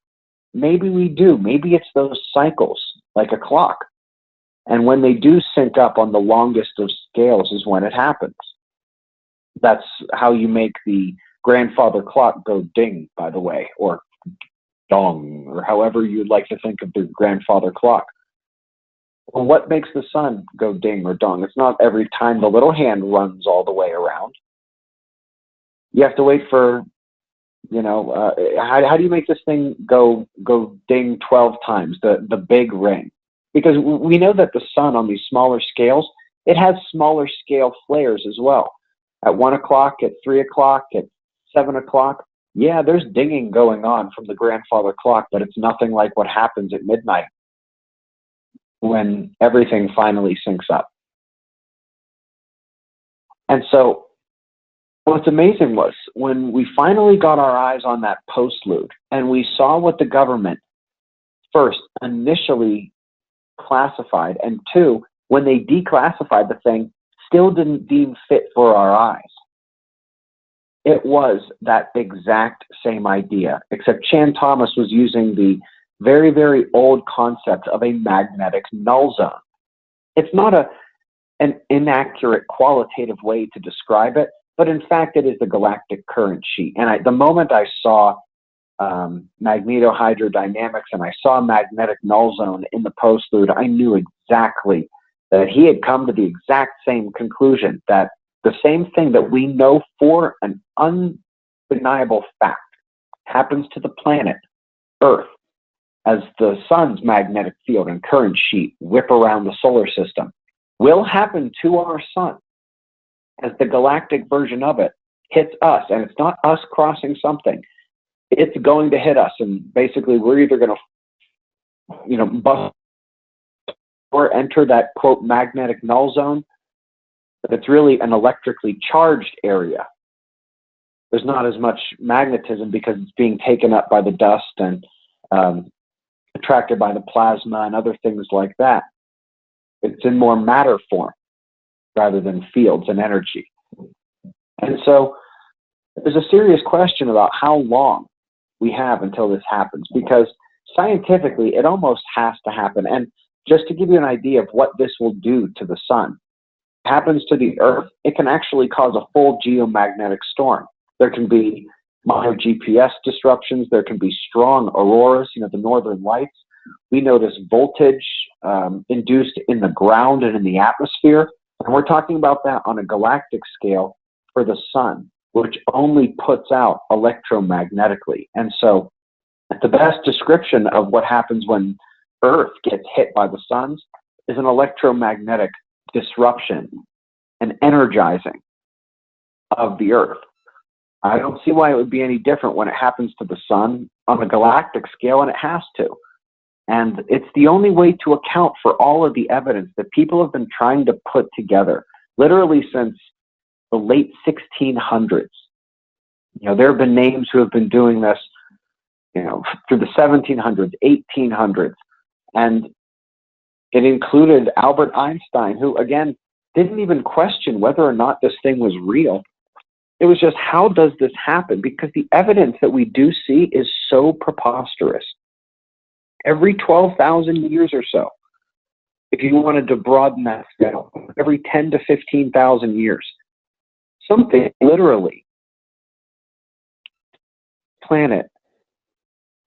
maybe we do. Maybe it's those cycles, like a clock. And when they do sync up on the longest of scales is when it happens. That's how you make the grandfather clock go ding, by the way, or dong, or however you'd like to think of the grandfather clock. Well, what makes the sun go ding or dong? It's not every time the little hand runs all the way around. You have to wait for, how do you make this thing go ding 12 times, the big ring? Because we know that the sun on these smaller scales, it has smaller scale flares as well. At 1 o'clock, at 3 o'clock, at 7 o'clock, yeah, there's dinging going on from the grandfather clock, but it's nothing like what happens at midnight when everything finally syncs up. And so what's amazing was when we finally got our eyes on that postlude and we saw what the government first initially classified, and two, when they declassified the thing, still didn't deem fit for our eyes. It was that exact same idea, except Chan Thomas was using the very, very old concept of a magnetic null zone. It's not an inaccurate qualitative way to describe it, but in fact it is the galactic current sheet. And the moment I saw magnetohydrodynamics and I saw magnetic null zone in the postlude, I knew exactly that he had come to the exact same conclusion, that the same thing that we know for an undeniable fact happens to the planet Earth as the sun's magnetic field and current sheet whip around the solar system will happen to our sun as the galactic version of it hits us. And it's not us crossing something. It's going to hit us. And basically we're either going to, bust or enter that, quote, magnetic null zone, but it's really an electrically charged area. There's not as much magnetism because it's being taken up by the dust and attracted by the plasma and other things like that. It's in more matter form rather than fields and energy. And so there's a serious question about how long we have until this happens, because scientifically, it almost has to happen. And just to give you an idea of what this will do to the sun, happens to the Earth, it can actually cause a full geomagnetic storm. There can be minor GPS disruptions. There can be strong auroras, the northern lights. We notice voltage induced in the ground and in the atmosphere. And we're talking about that on a galactic scale for the sun, which only puts out electromagnetically. And so the best description of what happens when Earth gets hit by the suns is an electromagnetic disruption, an energizing of the Earth. I don't see why it would be any different when it happens to the sun on a galactic scale, and it has to. And it's the only way to account for all of the evidence that people have been trying to put together, literally since the late 1600s. There have been names who have been doing this, through the 1700s, 1800s, and it included Albert Einstein, who, again, didn't even question whether or not this thing was real. It was just, how does this happen? Because the evidence that we do see is so preposterous. Every 12,000 years or so, if you wanted to broaden that scale, every 10 to 15,000 years, something literally, planet,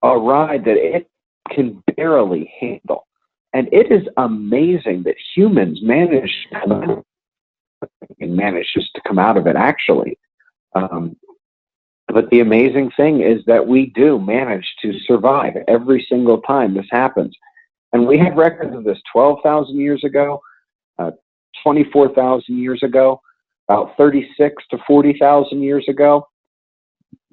a ride that it can barely handle. And it is amazing that humans manage just to come out of it, actually. But the amazing thing is that we do manage to survive every single time this happens. And we have records of this 12,000 years ago, 24,000 years ago, about 36 to 40,000 years ago.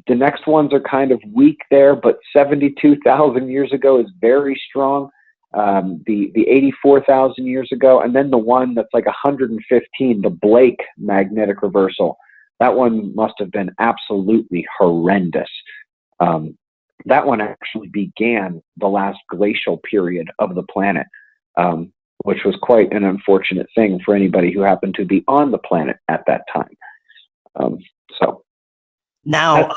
The next ones are kind of weak there, but 72,000 years ago is very strong. The 84,000 years ago, and then the one that's like 115, the Blake magnetic reversal. That one must have been absolutely horrendous. That one actually began the last glacial period of the planet, which was quite an unfortunate thing for anybody who happened to be on the planet at that time.
Now,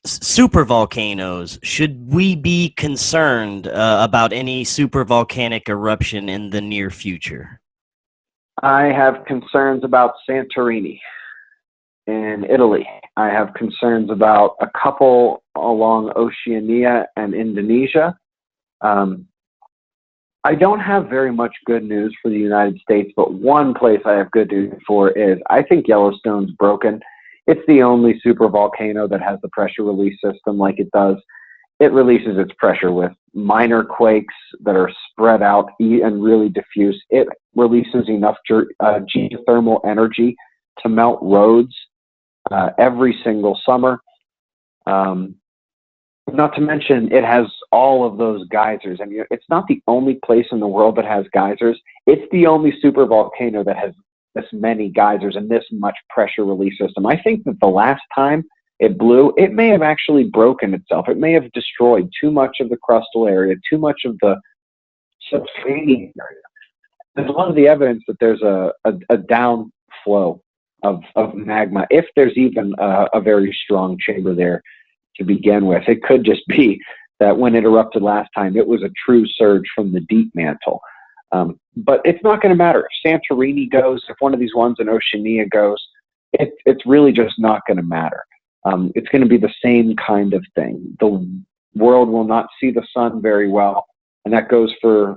supervolcanoes, should we be concerned about any supervolcanic eruption in the near future?
I have concerns about Santorini in Italy. I have concerns about a couple along Oceania and Indonesia. I don't have very much good news for the United States, but one place I have good news for is I think Yellowstone's broken. It's the only supervolcano that has the pressure release system like it does. It releases its pressure with minor quakes that are spread out and really diffuse. It releases enough geothermal energy to melt roads every single summer. Not to mention, it has all of those geysers. I mean, it's not the only place in the world that has geysers. It's the only supervolcano that has this many geysers and this much pressure release system. I think that the last time it blew, it may have actually broken itself. It may have destroyed too much of the crustal area, too much of the subterranean area. There's a lot of the evidence that there's a downflow of magma, if there's even a very strong chamber there to begin with. It could just be that when it erupted last time, it was a true surge from the deep mantle. But it's not going to matter. If Santorini goes, if one of these ones in Oceania goes, it's really just not going to matter. It's going to be the same kind of thing. The world will not see the sun very well, and that goes for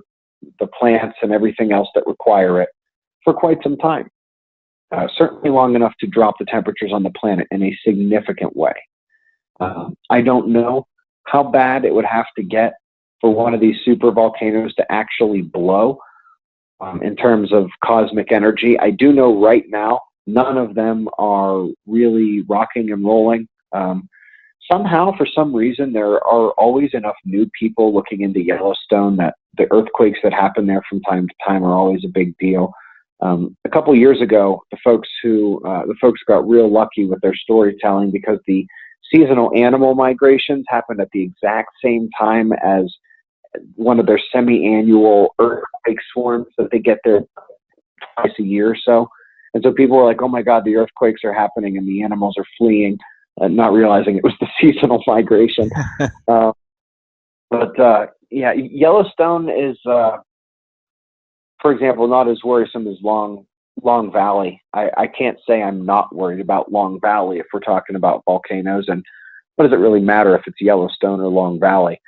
the plants and everything else that require it for quite some time. Certainly long enough to drop the temperatures on the planet in a significant way. I don't know how bad it would have to get for one of these super volcanoes to actually blow in terms of cosmic energy. I do know right now, none of them are really rocking and rolling. Somehow, for some reason, there are always enough new people looking into Yellowstone that the earthquakes that happen there from time to time are always a big deal. A couple of years ago, the folks got real lucky with their storytelling because the seasonal animal migrations happened at the exact same time as one of their semi-annual earthquake swarms that they get there twice a year or so. And so people were like, oh my God, the earthquakes are happening and the animals are fleeing, not realizing it was the seasonal migration. But yeah, Yellowstone is, for example, not as worrisome as Long Valley. I can't say I'm not worried about Long Valley if we're talking about volcanoes. And what does it really matter if it's Yellowstone or Long Valley?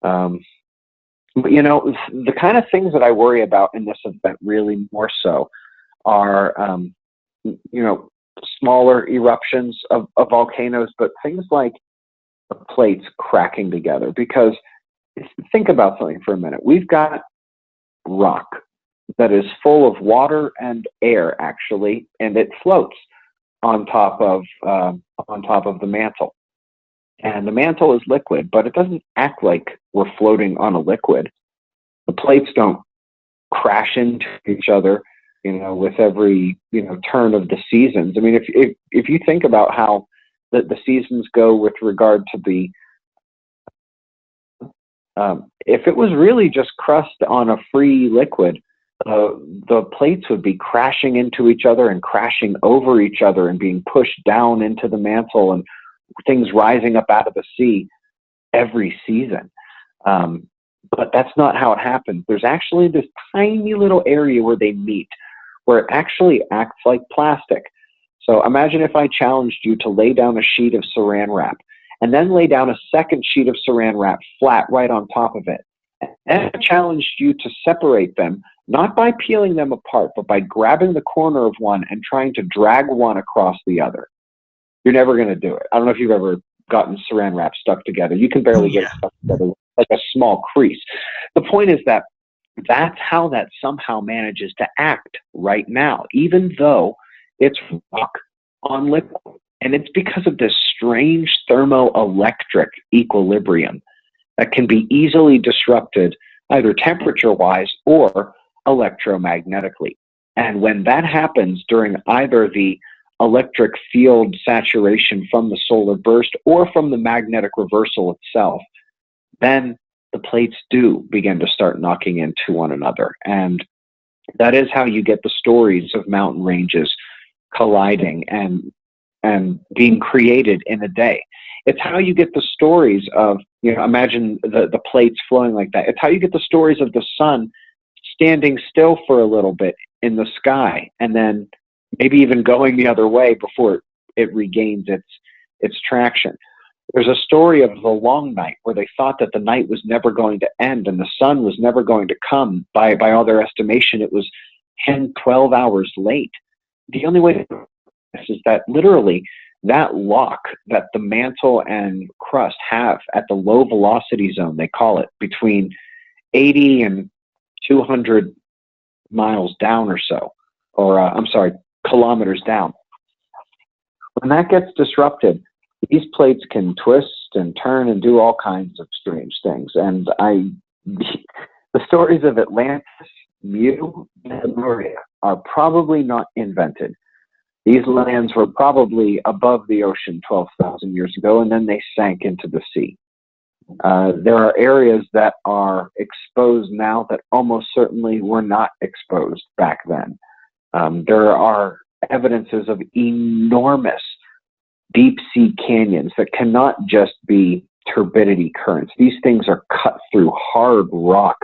But, you know, the kind of things that I worry about in this event really more so are, you know, smaller eruptions of volcanoes, but things like the plates cracking together. Because think about something for a minute. We've got rock that is full of water and air, actually, and it floats on top of the mantle. And the mantle is liquid, but it doesn't act like we're floating on a liquid. The plates don't crash into each other, you know, with every, you know, turn of the seasons. I mean, if you think about how the seasons go with regard to the if it was really just crust on a free liquid, the plates would be crashing into each other and crashing over each other and being pushed down into the mantle, and things rising up out of the sea every season. But that's not how it happens. There's actually this tiny little area where they meet, where it actually acts like plastic. So imagine if I challenged you to lay down a sheet of saran wrap and then lay down a second sheet of saran wrap flat right on top of it. And I challenged you to separate them, not by peeling them apart, but by grabbing the corner of one and trying to drag one across the other. You're never going to do it. I don't know if you've ever gotten saran wrap stuck together. You can barely get it stuck together, like a small crease. The point is that that's how that somehow manages to act right now, even though it's rock on liquid. And it's because of this strange thermoelectric equilibrium that can be easily disrupted either temperature-wise or electromagnetically. And when that happens during either the electric field saturation from the solar burst or from the magnetic reversal itself, then the plates do begin to start knocking into one another. And that is how you get the stories of mountain ranges colliding and being created in a day. It's how you get the stories of, you know, imagine the plates flowing like that. It's how you get the stories of the sun standing still for a little bit in the sky and then maybe even going the other way before it regains its traction. There's a story of the long night where they thought that the night was never going to end and the sun was never going to come. By all their estimation, it was 10, 12 hours late. The only way to do this is that literally that lock that the mantle and crust have at the low velocity zone, they call it, between 80 and 200 miles down or so, or I'm sorry, kilometers down. When that gets disrupted, these plates can twist and turn and do all kinds of strange things. And the stories of Atlantis, Mu, and Lemuria are probably not invented. These lands were probably above the ocean 12,000 years ago, and then they sank into the sea. There are areas that are exposed now that almost certainly were not exposed back then. There are evidences of enormous deep sea canyons that cannot just be turbidity currents. These things are cut through hard rock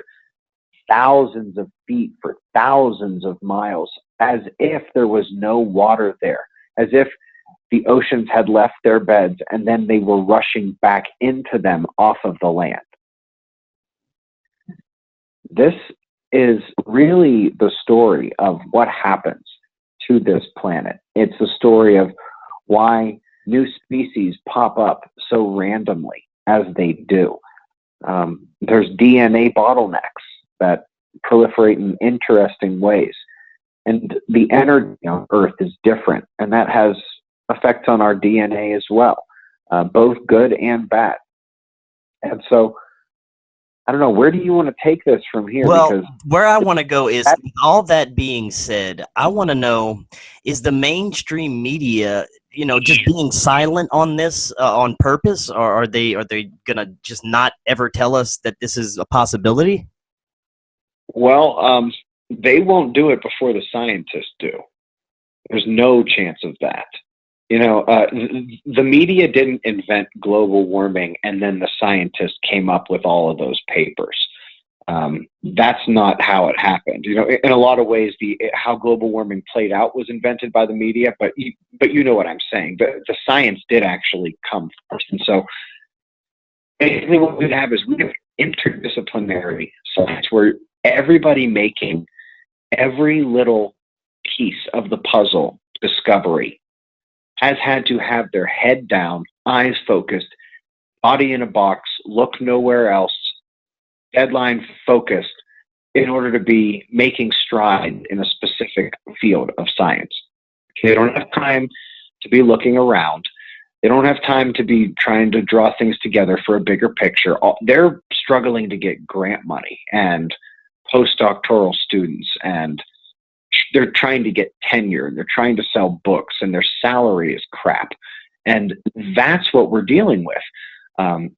thousands of feet for thousands of miles, as if there was no water there, as if the oceans had left their beds and then they were rushing back into them off of the land. This is really the story of what happens to this planet. It's the story of why new species pop up so randomly as they do. There's DNA bottlenecks that proliferate in interesting ways. And the energy on Earth is different, and that has effects on our DNA as well, both good and bad. And so, I don't know, where do you want to take this from here?
Well,
because
where I want to go is, with all that being said, I want to know, is the mainstream media, you know, just being silent on this on purpose, or are they going to just not ever tell us that this is a possibility?
Well, they won't do it before the scientists do. There's no chance of that. The media didn't invent global warming and then the scientists came up with all of those papers. That's not how it happened. In a lot of ways, how global warming played out was invented by the media, but you know what I'm saying. The science did actually come first. And so basically what we have interdisciplinary science where everybody making every little piece of the puzzle discovery has had to have their head down, eyes focused, body in a box, look nowhere else, deadline focused in order to be making stride in a specific field of science. They don't have time to be looking around. They don't have time to be trying to draw things together for a bigger picture. They're struggling to get grant money and postdoctoral students, and they're trying to get tenure, and they're trying to sell books, and their salary is crap. And that's what we're dealing with.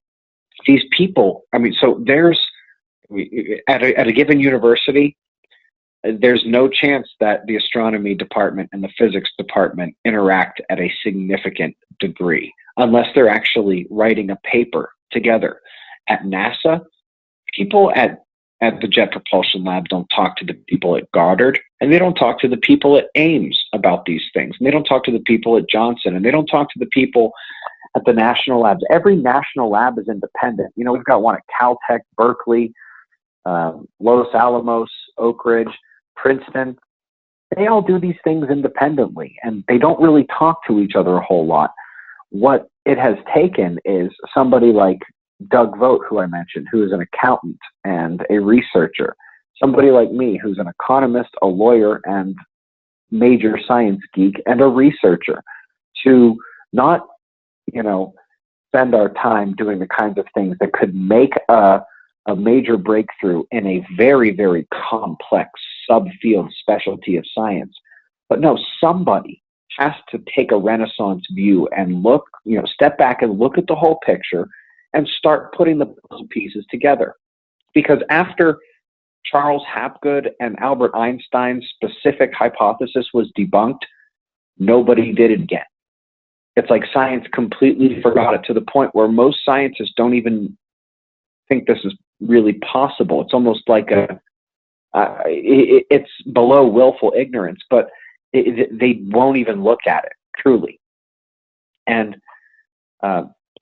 These people, so there's, at a given university, there's no chance that the astronomy department and the physics department interact at a significant degree unless they're actually writing a paper together. At NASA, people at the Jet Propulsion Lab don't talk to the people at Goddard, and they don't talk to the people at Ames about these things, and they don't talk to the people at Johnson, and they don't talk to the people at the national labs. Every national lab is independent. We've got one at Caltech, Berkeley, Los Alamos, Oak Ridge, Princeton. They all do these things independently, and they don't really talk to each other a whole lot. What it has taken is somebody like Doug Vogt, who I mentioned, who is an accountant and a researcher, somebody like me, who's an economist, a lawyer, and major science geek, and a researcher, to not, spend our time doing the kinds of things that could make a major breakthrough in a very, very complex subfield specialty of science. But no, somebody has to take a Renaissance view and look, step back and look at the whole picture and start putting the puzzle pieces together. Because after Charles Hapgood and Albert Einstein's specific hypothesis was debunked, nobody did it again. It's like science completely forgot it, to the point where most scientists don't even think this is really possible. It's almost like it's below willful ignorance, but they won't even look at it, truly. And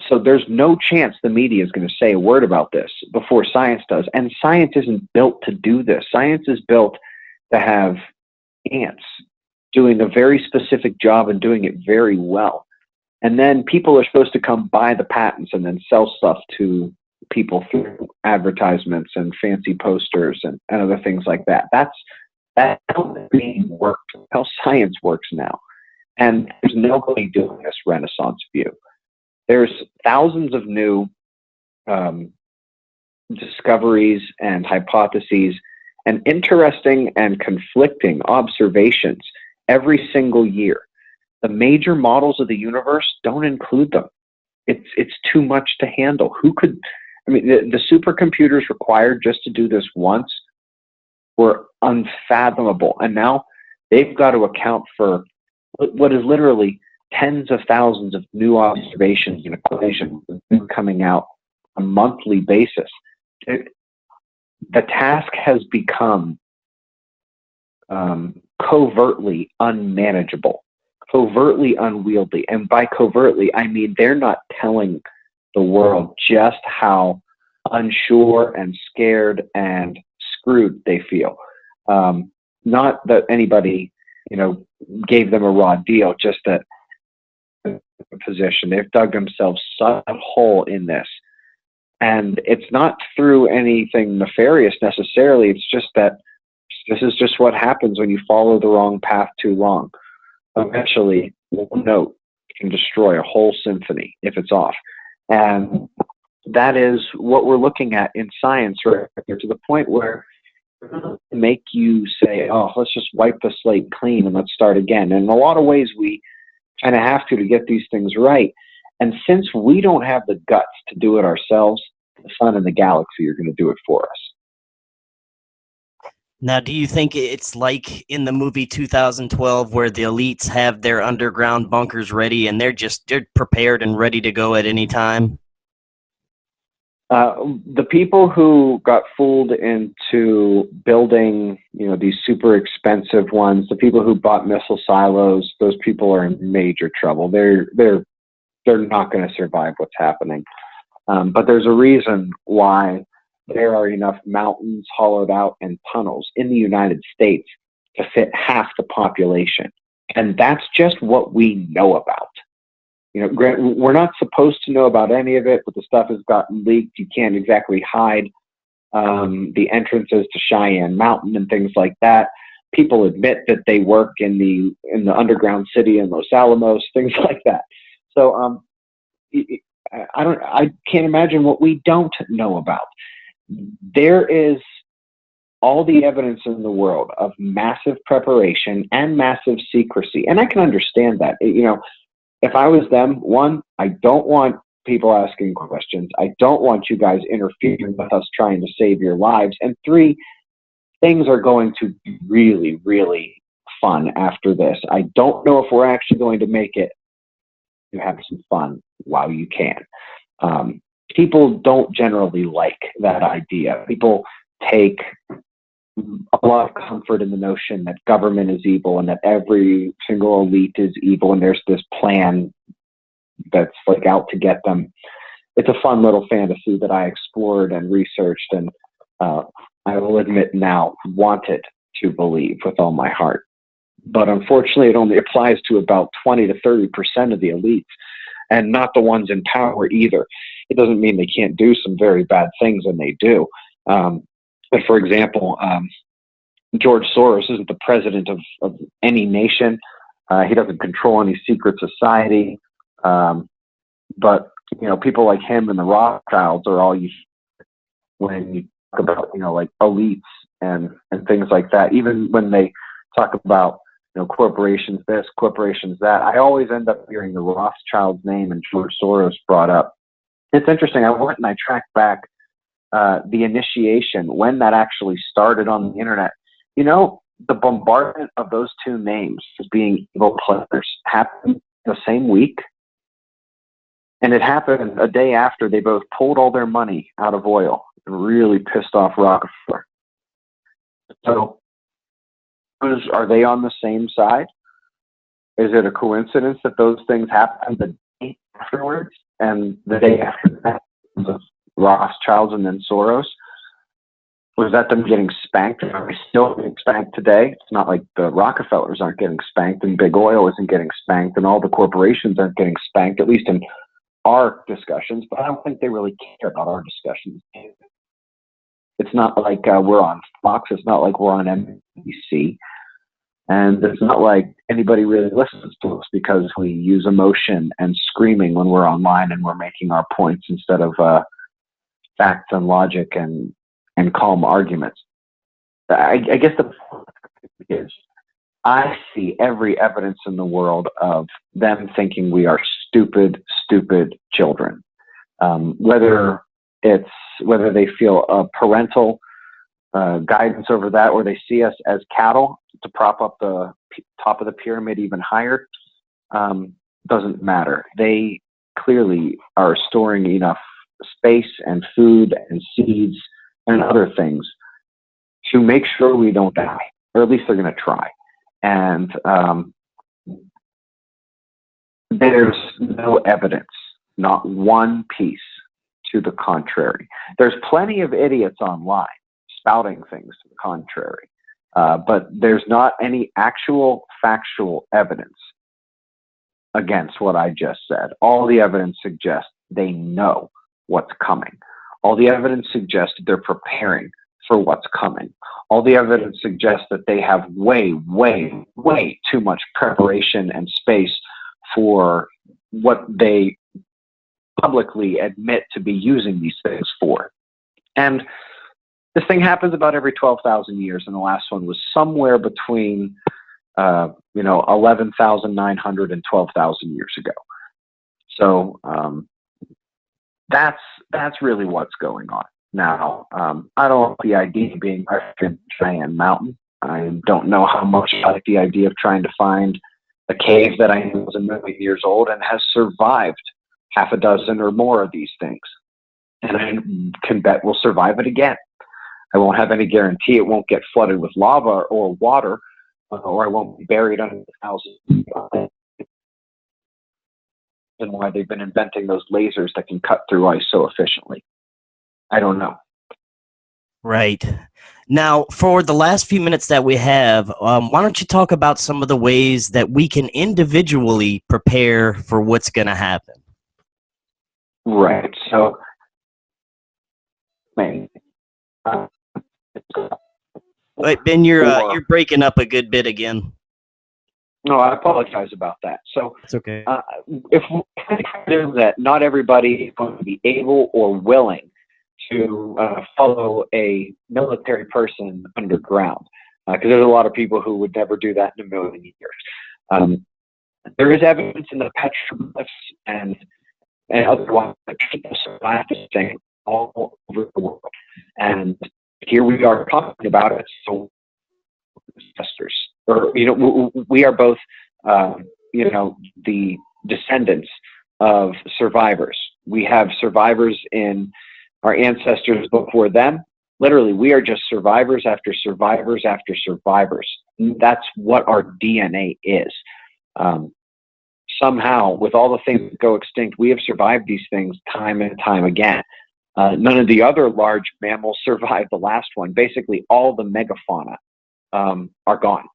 so there's no chance the media is going to say a word about this before science does. And science isn't built to do this. Science is built to have ants doing a very specific job and doing it very well. And then people are supposed to come buy the patents and then sell stuff to people through advertisements and fancy posters and other things like that. That's how it's being worked, how science works now. And there's nobody doing this Renaissance view. There's thousands of new discoveries and hypotheses and interesting and conflicting observations every single year. The major models of the universe don't include them. It's too much to handle. The supercomputers required just to do this once were unfathomable. And now they've got to account for what is literally tens of thousands of new observations and equations coming out on a monthly basis. The task has become covertly unmanageable, covertly unwieldy. And by covertly, I mean they're not telling the world just how unsure and scared and screwed they feel. Not that anybody, gave them a raw deal, just that position. They've dug themselves such a hole in this. And it's not through anything nefarious necessarily. It's just that this is just what happens when you follow the wrong path too long. Eventually, one note can destroy a whole symphony if it's off. And that is what we're looking at in science right here, to the point where make you say, oh, let's just wipe the slate clean and let's start again. And in a lot of ways, we kind of have to get these things right. And since we don't have the guts to do it ourselves, the sun and the galaxy are going to do it for us.
Now, do you think it's like in the movie 2012 where the elites have their underground bunkers ready and they're prepared and ready to go at any time?
The people who got fooled into building, these super expensive ones, the people who bought missile silos, those people are in major trouble. They're not going to survive what's happening. But there's a reason why there are enough mountains hollowed out and tunnels in the United States to fit half the population. And that's just what we know about. We're not supposed to know about any of it, but the stuff has gotten leaked. You can't exactly hide the entrances to Cheyenne Mountain and things like that. People admit that they work in the underground city in Los Alamos, things like that. So I can't imagine what we don't know about. There is all the evidence in the world of massive preparation and massive secrecy, and I can understand that. If I was them, one, I don't want people asking questions. I don't want you guys interfering with us trying to save your lives. And three, things are going to be really, really fun after this. I don't know if we're actually going to make it. You have some fun while you can. People don't generally like that idea. People take a lot of comfort in the notion that government is evil and that every single elite is evil and there's this plan that's like out to get them. It's a fun little fantasy that I explored and researched, and I will admit now, wanted to believe with all my heart. But unfortunately, it only applies to about 20 to 30% of the elites, and not the ones in power either. It doesn't mean they can't do some very bad things, and they do. But for example, George Soros isn't the president of any nation. He doesn't control any secret society. But people like him and the Rothschilds are all you when you talk about like elites and things like that. Even when they talk about corporations this, corporations that, I always end up hearing the Rothschild's name and George Soros brought up. It's interesting. I went and I tracked back the initiation, when that actually started on the internet. The bombardment of those two names as being evil players happened the same week. And it happened a day after they both pulled all their money out of oil and really pissed off Rokfin. So are they on the same side? Is it a coincidence that those things happened the day afterwards? And the day after that, the Rothschilds and then Soros? Was that them getting spanked? Are we still getting spanked today? It's not like the Rockefellers aren't getting spanked and big oil isn't getting spanked and all the corporations aren't getting spanked, at least in our discussions, but I don't think they really care about our discussions. It's not like we're on Fox. It's not like we're on NBC. And it's not like anybody really listens to us because we use emotion and screaming when we're online and we're making our points instead of facts and logic and calm arguments. I guess the point is I see every evidence in the world of them thinking we are stupid children. Whether they feel a parental guidance over that, or they see us as cattle to prop up the top of the pyramid even higher, doesn't matter. They clearly are storing enough space and food and seeds and other things to make sure we don't die, or at least they're going to try. And there's no evidence, not one piece to the contrary. There's plenty of idiots online spouting things to the contrary, but there's not any actual factual evidence against what I just said. All the evidence suggests they know what's coming. All the evidence suggests that they're preparing for what's coming. All the evidence suggests that they have way too much preparation and space for what they publicly admit to be using these things for. And this thing happens about every 12,000 years, and the last one was somewhere between 11,900 and 12,000 years ago. So that's really what's going on. Now, I don't like the idea of being in Cheyenne Mountain. I don't know how much I like the idea of trying to find a cave that I know is 1 million years old and has survived half a dozen or more of these things. And I can bet we'll survive it again. I won't have any guarantee it won't get flooded with lava or water, or I won't be buried under thousands of feet. And why they've been inventing those lasers that can cut through ice so efficiently. I don't know.
Right. Now, for the last few minutes that we have, why don't you talk about some of the ways that we can individually prepare for what's going to happen?
Right. So, man.
Wait, Ben, you're breaking up a good bit again.
No, I apologize about that. So,
It's okay.
If we consider that not everybody is going to be able or willing to follow a military person underground, because there's a lot of people who would never do that in 1,000,000 years. There is evidence in the petroglyphs and otherwise that people survive this thing all over the world. And here we are talking about it. So, ancestors, or we are both, the descendants of survivors. We have survivors in our ancestors before them. Literally, we are just survivors after survivors after survivors. That's what our DNA is. Somehow, with all the things that go extinct, we have survived these things time and time again. None of the other large mammals survived the last one. Basically, all the megafauna are gone.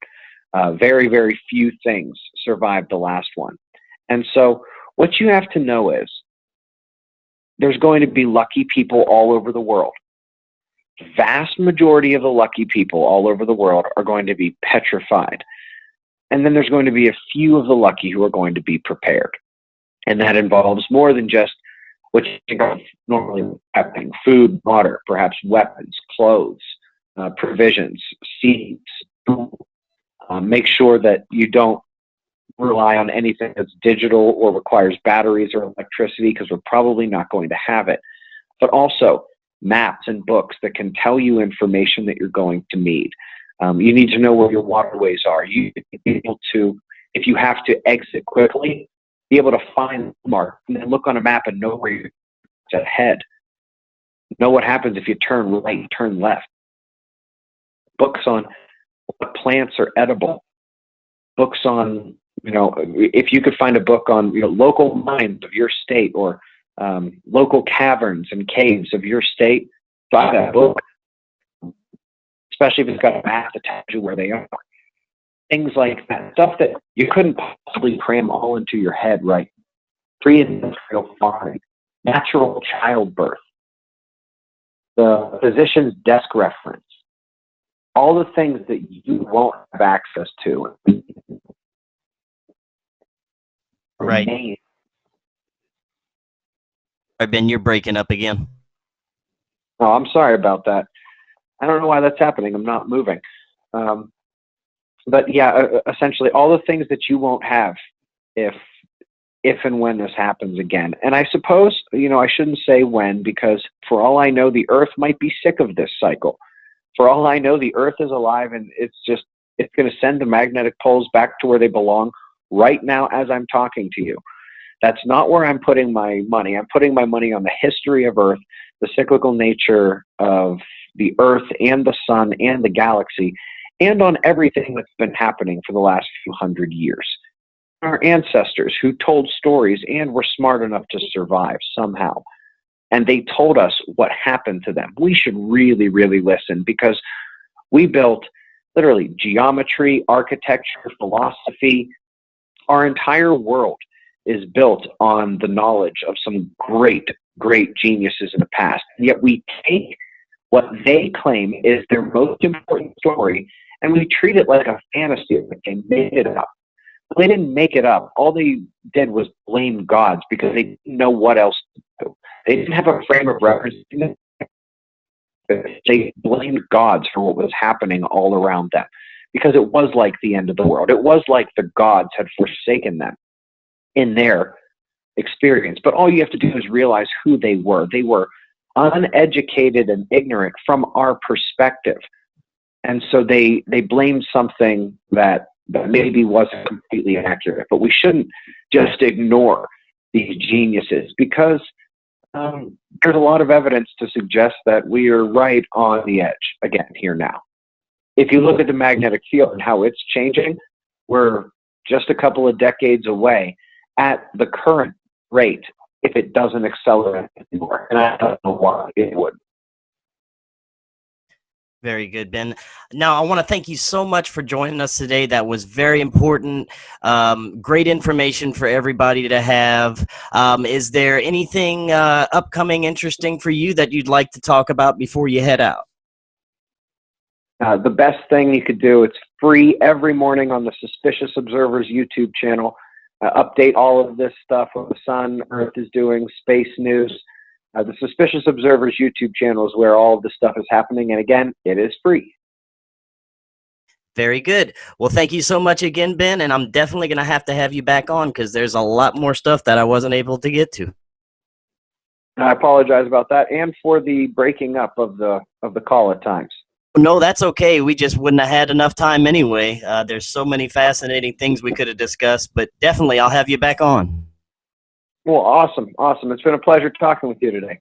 Very, very few things survived the last one. And so what you have to know is there's going to be lucky people all over the world. Vast majority of the lucky people all over the world are going to be petrified. And then there's going to be a few of the lucky who are going to be prepared. And that involves more than just what you think of normally happening: food, water, perhaps weapons, clothes, provisions, seeds. Make sure that you don't rely on anything that's digital or requires batteries or electricity, because we're probably not going to have it. But also maps and books that can tell you information that you're going to need. You need to know where your waterways are. You need to be able to, if you have to exit quickly, be able to find the mark and then look on a map and know where you're ahead. Know what happens if you turn right, turn left. Books on what plants are edible. Books on, if you could find a book on local mines of your state, or local caverns and caves of your state, buy that book. Especially if it's got a map that tells you where they are. Things like that, stuff that you couldn't possibly cram all into your head, right? Pre-industrial farming, natural childbirth, the physician's desk reference, all the things that you won't have access to.
Right. Ben, you're breaking up again.
Oh, I'm sorry about that. I don't know why that's happening. I'm not moving. But yeah, essentially all the things that you won't have if and when this happens again. And I suppose, I shouldn't say when, because for all I know, the Earth might be sick of this cycle. For all I know, the Earth is alive, and it's going to send the magnetic poles back to where they belong right now as I'm talking to you. That's not where I'm putting my money. I'm putting my money on the history of Earth, the cyclical nature of the Earth and the sun and the galaxy, and on everything that's been happening for the last few hundred years. Our ancestors who told stories and were smart enough to survive somehow. And they told us what happened to them. We should really, really listen, because we built literally geometry, architecture, philosophy. Our entire world is built on the knowledge of some great, great geniuses in the past. And yet we take what they claim is their most important story and we treat it like a fantasy, like they made it up. They didn't make it up. All they did was blame gods because they didn't know what else to do. They didn't have a frame of reference. They blamed gods for what was happening all around them because it was like the end of the world. It was like the gods had forsaken them in their experience. But all you have to do is realize who they were. They were uneducated and ignorant from our perspective. And so they blame something that maybe wasn't completely accurate. But we shouldn't just ignore these geniuses, because there's a lot of evidence to suggest that we are right on the edge again here now. If you look at the magnetic field and how it's changing, we're just a couple of decades away at the current rate if it doesn't accelerate anymore. And I don't know why it would.
Very good, Ben. Now, I want to thank you so much for joining us today. That was very important. Great information for everybody to have. Is there anything upcoming interesting for you that you'd like to talk about before you head out?
The best thing you could do, it's free every morning on the Suspicious Observers YouTube channel. Update all of this stuff, what the sun, Earth is doing, space news. The Suspicious Observers YouTube channel is where all of this stuff is happening. And again, it is free.
Very good. Well, thank you so much again, Ben. And I'm definitely going to have you back on, because there's a lot more stuff that I wasn't able to get to.
I apologize about that, and for the breaking up of the call at times.
No, that's okay. We just wouldn't have had enough time anyway. There's so many fascinating things we could have discussed, but definitely I'll have you back on.
Well, awesome. It's been a pleasure talking with you today.